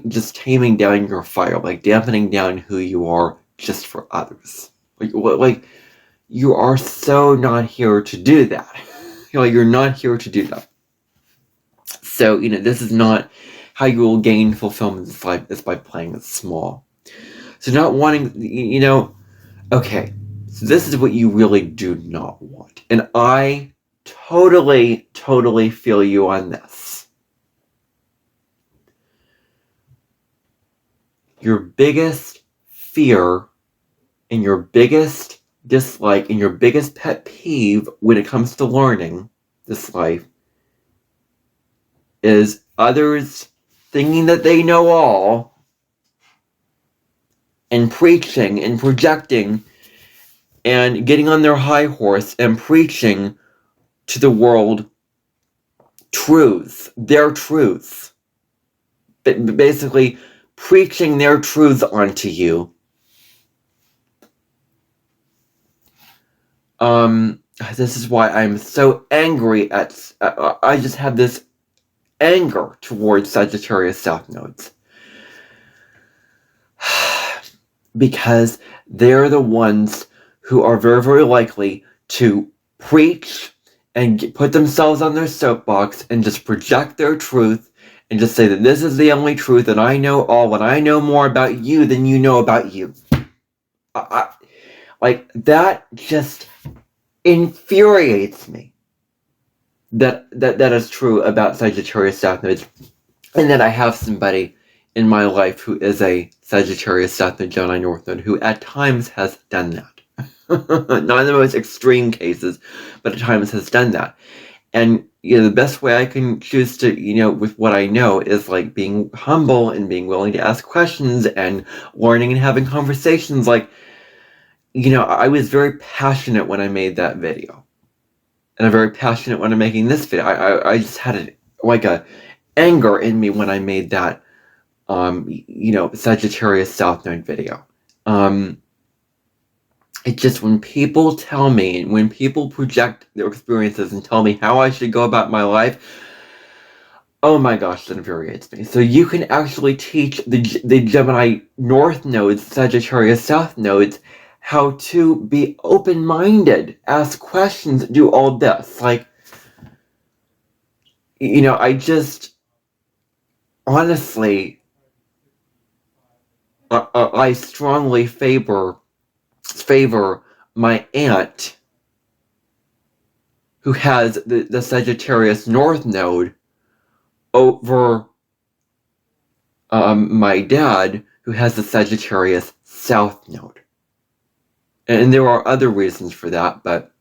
just taming down your fire, like dampening down who you are just for others. Like you are so not here to do that. You're not here to do that. So, this is not how you will gain fulfillment in this life, is by playing it small. So not wanting, okay, so this is what you really do not want. And I totally, totally feel you on this. Your biggest fear and your biggest dislike and your biggest pet peeve when it comes to learning this life is others thinking that they know all and preaching and projecting and getting on their high horse and preaching to the world truths, their truths. Basically, preaching their truths onto you. This is why I'm so angry at... I just have this anger towards Sagittarius South Nodes. Because they're the ones who are very, very likely to preach and put themselves on their soapbox and just project their truth and just say that this is the only truth and I know all and I know more about you than you know about you. That just infuriates me. That is true about Sagittarius South Nodes, and that I have somebody in my life who is a Sagittarius South Node Gemini North Node who at times has done that. Not in the most extreme cases, but at times has done that. And the best way I can choose to, with what I know, is like being humble and being willing to ask questions and learning and having conversations. I was very passionate when I made that video. And I'm very passionate when I'm making this video. I just had a anger in me when I made that, Sagittarius South Node video. It just, when people tell me, when people project their experiences and tell me how I should go about my life, oh my gosh, that infuriates me. So you can actually teach the Gemini North Nodes, Sagittarius South Nodes, how to be open-minded, ask questions, do all this. I just, honestly, I strongly favor my aunt who has the Sagittarius North Node over my dad, who has the Sagittarius South Node. And there are other reasons for that, but,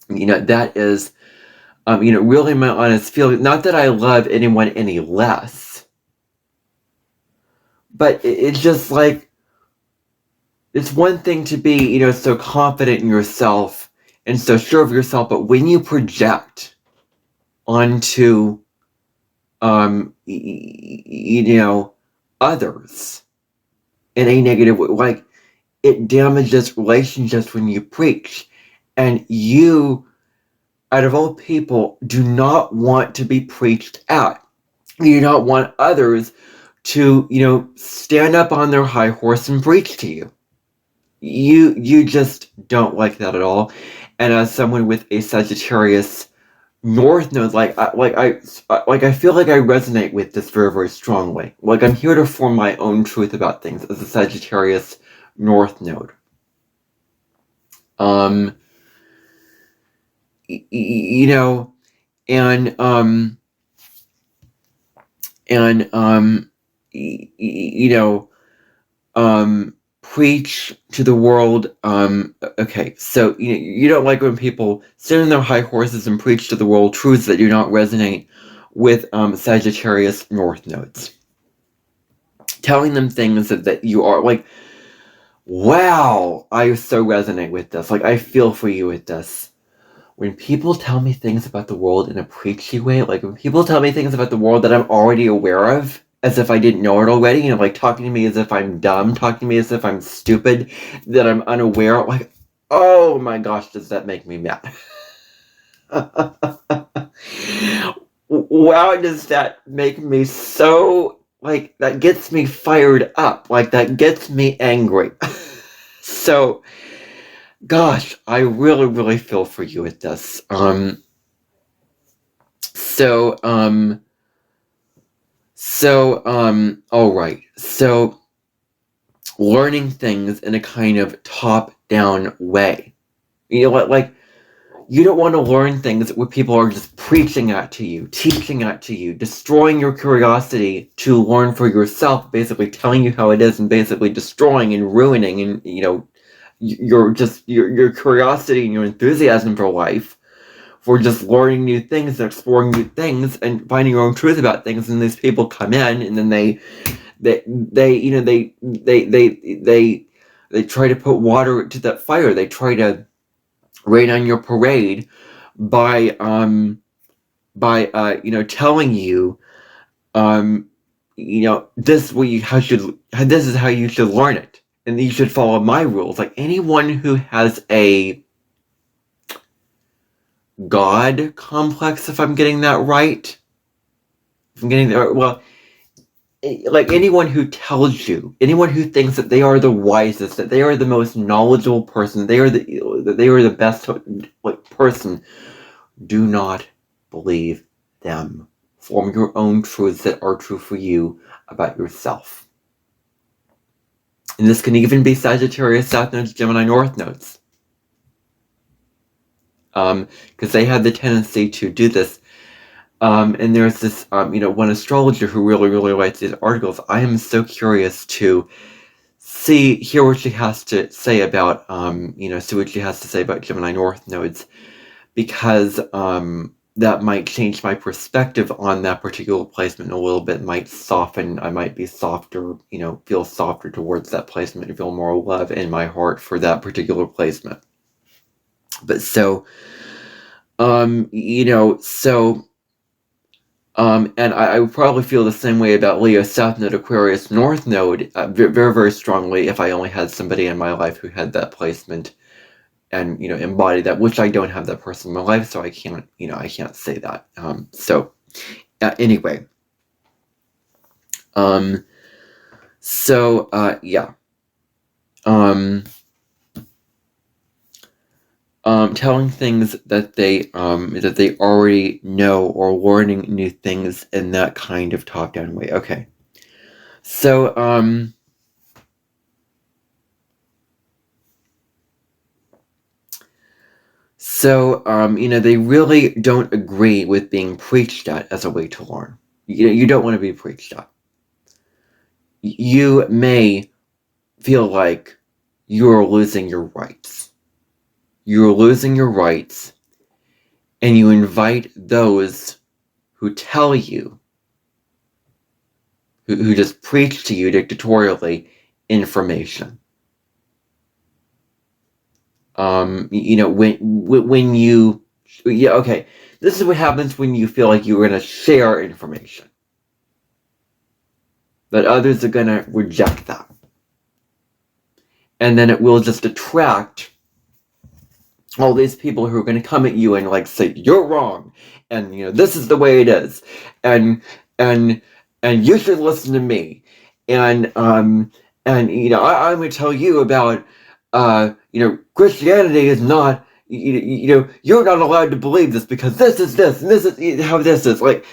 that is, really my honest feeling. Not that I love anyone any less, but it's just like, it's one thing to be, so confident in yourself and so sure of yourself, but when you project onto, others in a negative way, like, it damages relationships when you preach, and you, out of all people, do not want to be preached at. You do not want others to, stand up on their high horse and preach to you. You just don't like that at all. And as someone with a Sagittarius North Node, I feel like I resonate with this very, very strongly. Like, I'm here to form my own truth about things as a Sagittarius North Node. Preach to the world. Okay, so you don't like when people sit on their high horses and preach to the world truths that do not resonate with Sagittarius North Nodes. Telling them things that you are like, wow, I so resonate with this. Like, I feel for you with this. When people tell me things about the world in a preachy way, like when people tell me things about the world that I'm already aware of, as if I didn't know it already, like talking to me as if I'm dumb, talking to me as if I'm stupid, that I'm unaware, like, oh my gosh, does that make me mad? Wow, does that make me so, like, that gets me fired up, like, that gets me angry. So, gosh, I really, really feel for you with this. All right. So, learning things in a kind of top-down way. You know what, like, you don't want to learn things where people are just preaching at to you, teaching at to you, destroying your curiosity to learn for yourself, basically telling you how it is and basically destroying and ruining and, your curiosity and your enthusiasm for life, for just learning new things and exploring new things and finding your own truth about things. And these people come in and then they try to put water to that fire. They try to rain on your parade by telling you, this is how you should learn it, and you should follow my rules. Like, anyone who has a God complex, if I'm getting that right, like anyone who tells you, anyone who thinks that they are the wisest, that they are the most knowledgeable person, they are the best person, do not believe them. Form your own truths that are true for you about yourself. And this can even be Sagittarius South Nodes, Gemini North Nodes. Because they have the tendency to do this. And there's this, one astrologer who really, really writes these articles. I am so curious to hear what she has to say about, see what she has to say about Gemini North Nodes, because that might change my perspective on that particular placement a little bit. Might soften. I might be softer, feel softer towards that placement and feel more love in my heart for that particular placement. But so, and I would probably feel the same way about Leo South Node, Aquarius North Node, very, very strongly if I only had somebody in my life who had that placement and, embody that, which I don't have that person in my life, so I can't, I can't say that. Anyway. Yeah. Telling things that they already know, or learning new things in that kind of top-down way. Okay. So, So, they really don't agree with being preached at as a way to learn. You don't want to be preached at. You may feel like you're losing your rights. You're losing your rights, and you invite those who tell you, who just preach to you dictatorially, information. When you, yeah, okay, this is what happens when you feel like you're going to share information, that others are going to reject that. And then it will just attract all these people who are going to come at you and like say, you're wrong. And, this is the way it is. And you should listen to me. And I'm going to tell you about, Christianity is not, you're not allowed to believe this because this is this, and this is how this is. Like,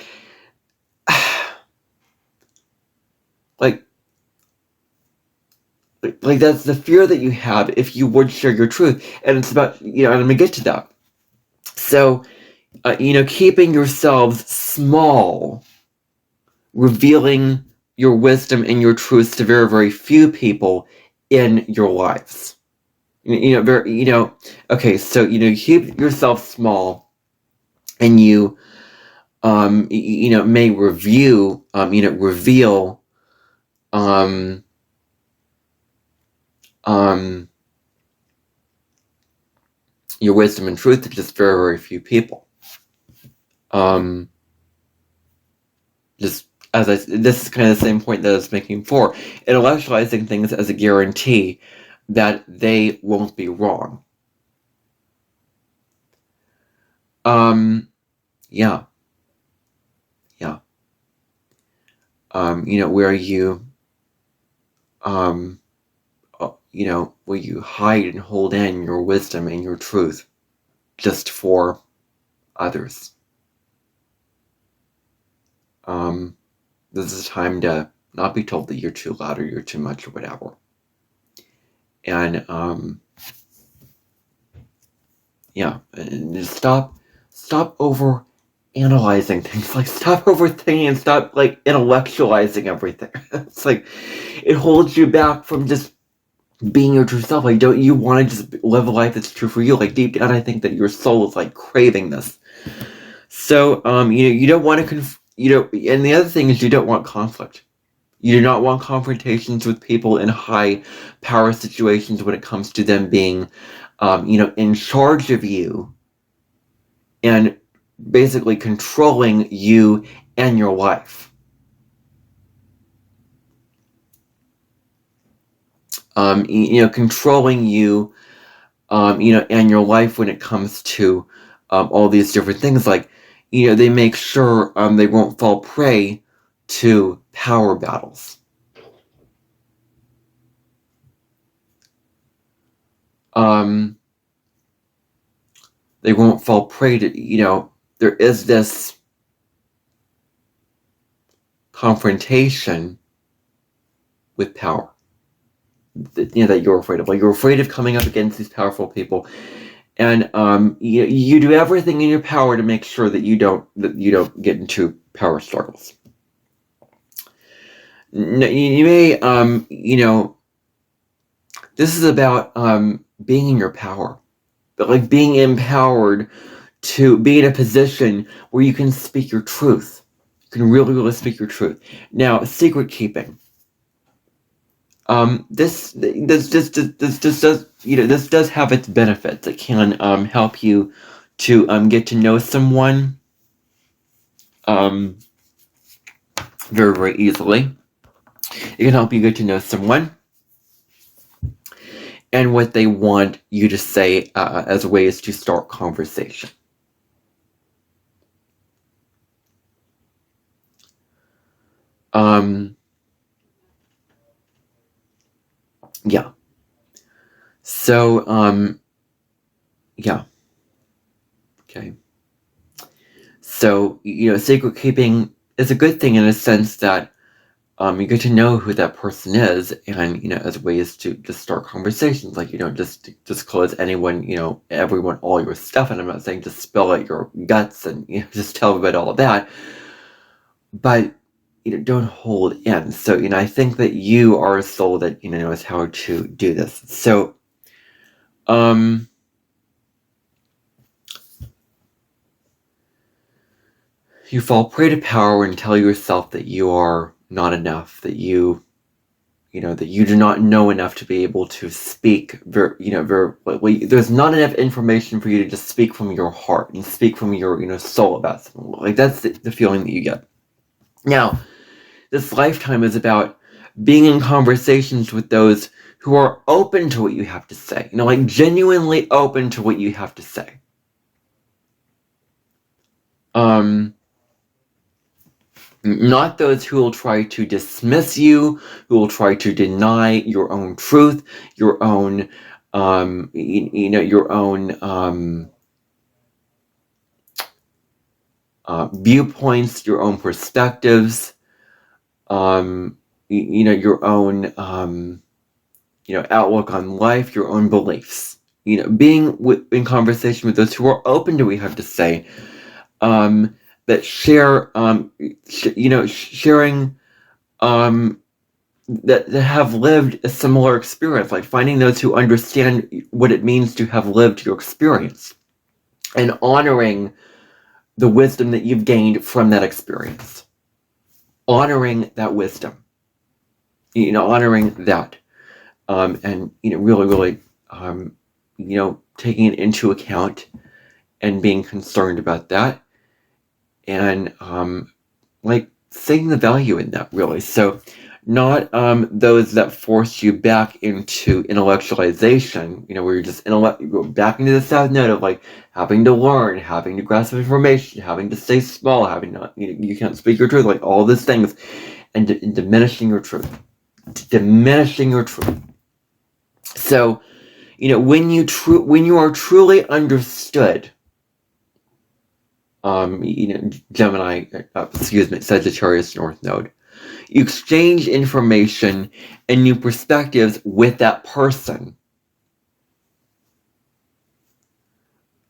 like that's the fear that you have if you would share your truth. And it's about, and I'm going to get to that. So, keeping yourselves small, revealing your wisdom and your truths to very, very few people in your lives. Okay, so, keep yourself small, and you, may reveal, your wisdom and truth to just very, very few people. Just as this is kind of the same point that I was making before, intellectualizing things as a guarantee that they won't be wrong. Yeah. Where you, where you hide and hold in your wisdom and your truth just for others. This is a time to not be told that you're too loud or you're too much or whatever. And, and just stop over analyzing things. Like, stop overthinking and stop, like, intellectualizing everything. It's like, it holds you back from just being your true self. Like, don't you want to just live a life that's true for you? Like, deep down, I think that your soul is, like, craving this. So, you don't want to, and the other thing is you don't want conflict. You do not want confrontations with people in high power situations when it comes to them being, in charge of you and basically controlling you and your life. Controlling you, and your life when it comes to all these different things. Like, they make sure they won't fall prey to power battles. They won't fall prey to, there is this confrontation with power that you're afraid of. Like, you're afraid of coming up against these powerful people, and you do everything in your power to make sure that you don't get into power struggles. You may, this is about being in your power, but like being empowered to be in a position where you can speak your truth. You can really, really speak your truth. Now, secret keeping. This does have its benefits. It can help you to get to know someone very, very easily. It can help you get to know someone and what they want you to say as ways to start conversation. Yeah. So, yeah. Okay. So, secret keeping is a good thing in a sense that you get to know who that person is, and as ways to just start conversations. Like, you don't just disclose anyone, everyone, all your stuff. And I'm not saying just spill out your guts and just tell everybody all of that, but don't hold in. So I think that you are a soul that knows how to do this. So you fall prey to power and tell yourself that you are not enough, that that you do not know enough to be able to speak. There's not enough information for you to just speak from your heart and speak from your soul about something. Like, that's the feeling that you get. Now, this lifetime is about being in conversations with those who are open to what you have to say. Like genuinely open to what you have to say. Not those who will try to dismiss you, who will try to deny your own truth, your own, your own viewpoints, your own perspectives, your own, outlook on life, your own beliefs. Being in conversation with those who are open to what you have to say. That share, sharing, that have lived a similar experience, like finding those who understand what it means to have lived your experience and honoring the wisdom that you've gained from that experience. Honoring that wisdom, honoring that, and, really, taking it into account and being concerned about that. And seeing the value in that, really. So not those that force you back into intellectualization, where you're just you go back into the South Node of like having to learn, having to grasp information, having to stay small, having not, you can't speak your truth, like all these things, and diminishing your truth. So, when you are truly understood, Gemini, Sagittarius North Node, you exchange information and new perspectives with that person.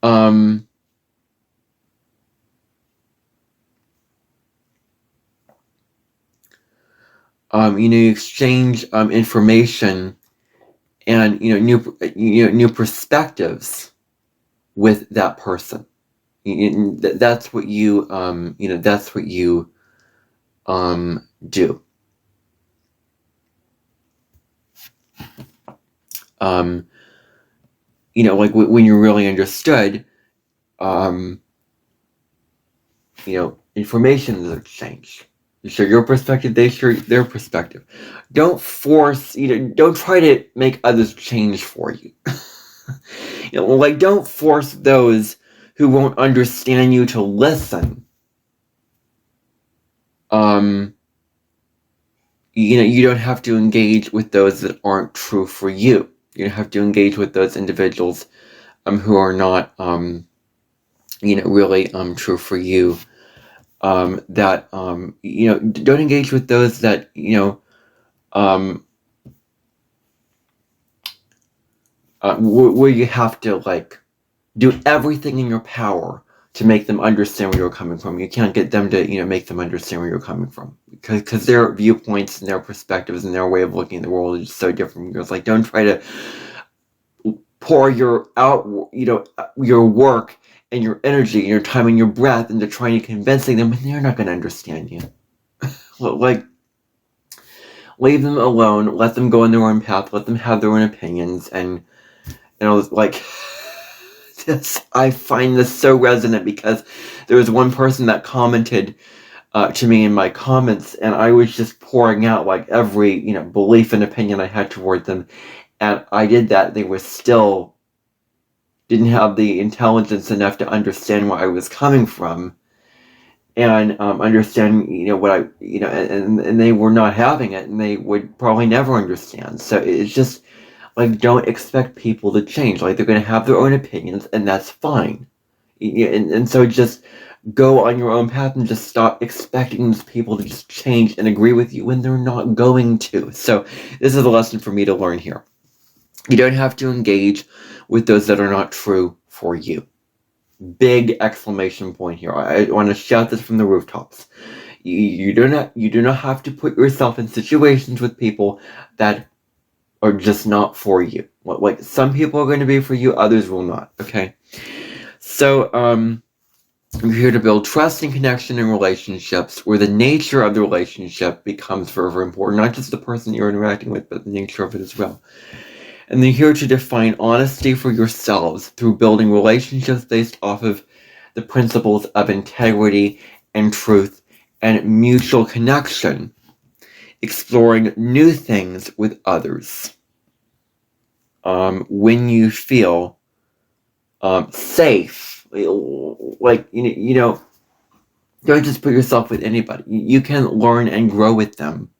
You exchange information and new perspectives with that person. That's what you that's what you do. Like when you're really understood, information is exchanged. You share your perspective, they share their perspective. Don't force, don't try to make others change for you. Don't force those who won't understand you to listen. You don't have to engage with those that aren't true for you. You don't have to engage with those individuals who are not really true for you. That don't engage with those that where you have to do everything in your power to make them understand where you're coming from. You can't get them to make them understand where you're coming from, because their viewpoints and their perspectives and their way of looking at the world is so different from yours. Don't try to pour your work and your energy and your time and your breath into trying to convincing them when they're not going to understand you. Leave them alone, let them go on their own path, let them have their own opinions, and this, I find this so resonant, because there was one person that commented to me in my comments, and I was just pouring out every belief and opinion I had toward them, and I did that. They were still didn't have the intelligence enough to understand where I was coming from, and understand what I and they were not having it, and they would probably never understand. So it's just don't expect people to change. They're going to have their own opinions, and that's fine. And so just go on your own path and just stop expecting these people to just change and agree with you when they're not going to. So this is a lesson for me to learn here. You don't have to engage with those that are not true for you. Big exclamation point here. I want to shout this from the rooftops. You do not have to put yourself in situations with people that are just not for you. Like some people are going to be for you, others will not. Okay. So we're here to build trust and connection in relationships where the nature of the relationship becomes very, very important. Not just the person you're interacting with, but the nature of it as well. And they're here to define honesty for yourselves through building relationships based off of the principles of integrity and truth and mutual connection, exploring new things with others. When you feel safe, like, don't just put yourself with anybody. You can learn and grow with them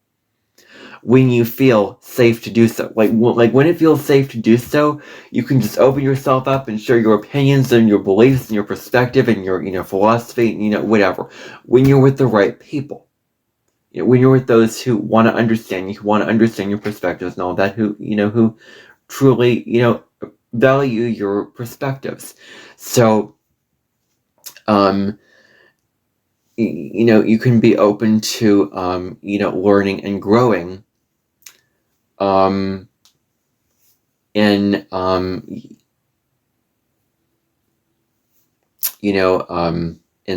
when you feel safe to do so. Like when it feels safe to do so, you can just open yourself up and share your opinions and your beliefs and your perspective and your philosophy, whatever. When you're with the right people, when you're with those who want to understand you, who want to understand your perspectives and all that, who truly value your perspectives. So you can be open to learning and growing in in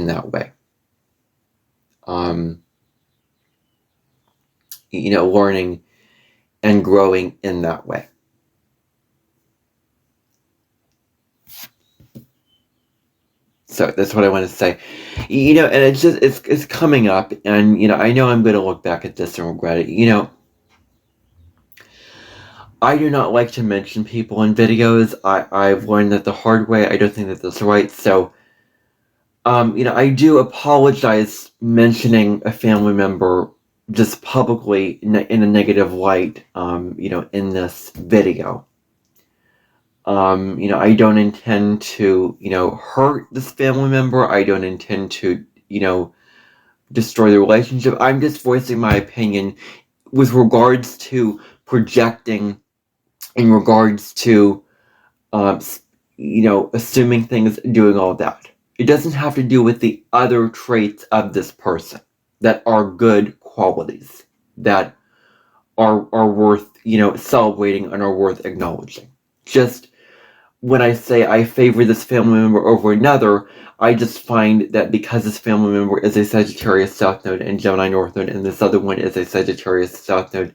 that way. Learning and growing in that way. So that's what I want to say. And it's coming up, and I know I'm going to look back at this and regret it. I do not like to mention people in videos. I've learned that the hard way. I don't think that that's right. So, I do apologize mentioning a family member just publicly in a negative light, in this video. I don't intend to, hurt this family member. I don't intend to, destroy the relationship. I'm just voicing my opinion with regards to projecting, in regards to, assuming things, doing all that. It doesn't have to do with the other traits of this person that are good qualities, that are worth, celebrating and are worth acknowledging. Just when I say I favor this family member over another, I just find that because this family member is a Sagittarius South Node and Gemini North Node, and this other one is a Sagittarius South Node,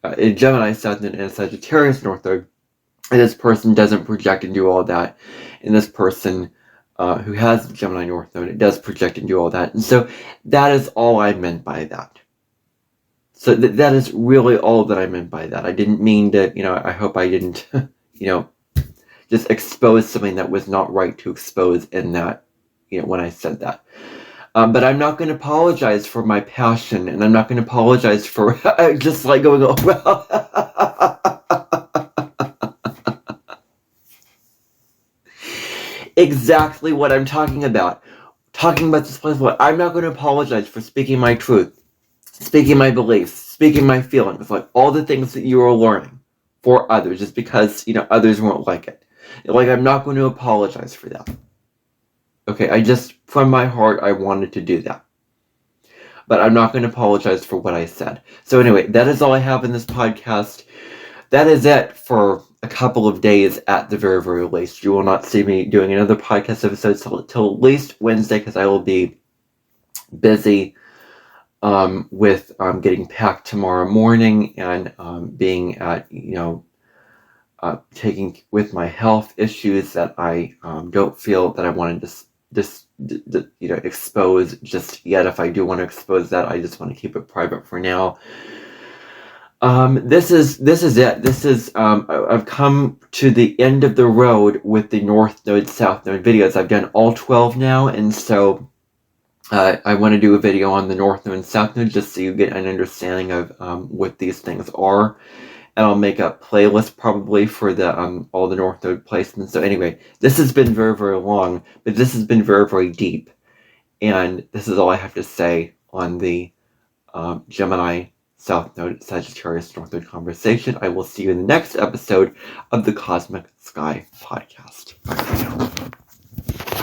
a Gemini South Node and a Sagittarius North Node, and this person doesn't project and do all that, and this person who has Gemini North Node, it does project and do all that, and so that is all I meant by that. So that is really all that I meant by that. I didn't mean to, I hope I didn't, just expose something that was not right to expose in that, when I said that. But I'm not going to apologize for my passion, and I'm not going to apologize for just like going, oh, well. Exactly what I'm talking about. Talking about this place. I'm not going to apologize for speaking my truth, speaking my beliefs, speaking my feelings, like all the things that you are learning for others, just because, others won't like it. Like, I'm not going to apologize for that. Okay, from my heart, I wanted to do that. But I'm not going to apologize for what I said. So anyway, that is all I have in this podcast. That is it for a couple of days at the very, very least. You will not see me doing another podcast episode till at least Wednesday, because I will be busy with getting packed tomorrow morning and being at, taking with my health issues that I don't feel that I want to expose just yet. If I do want to expose that, I just want to keep it private for now. This is it. This is I've come to the end of the road with the North Node, South Node videos. I've done all 12 now, and so I want to do a video on the North Node and South Node just so you get an understanding of what these things are. And I'll make a playlist probably for the all the North Node placements. So anyway, this has been very, very long, but this has been very, very deep. And this is all I have to say on the Gemini South Node Sagittarius North Node conversation. I will see you in the next episode of the Cosmic Sky podcast. Bye for now.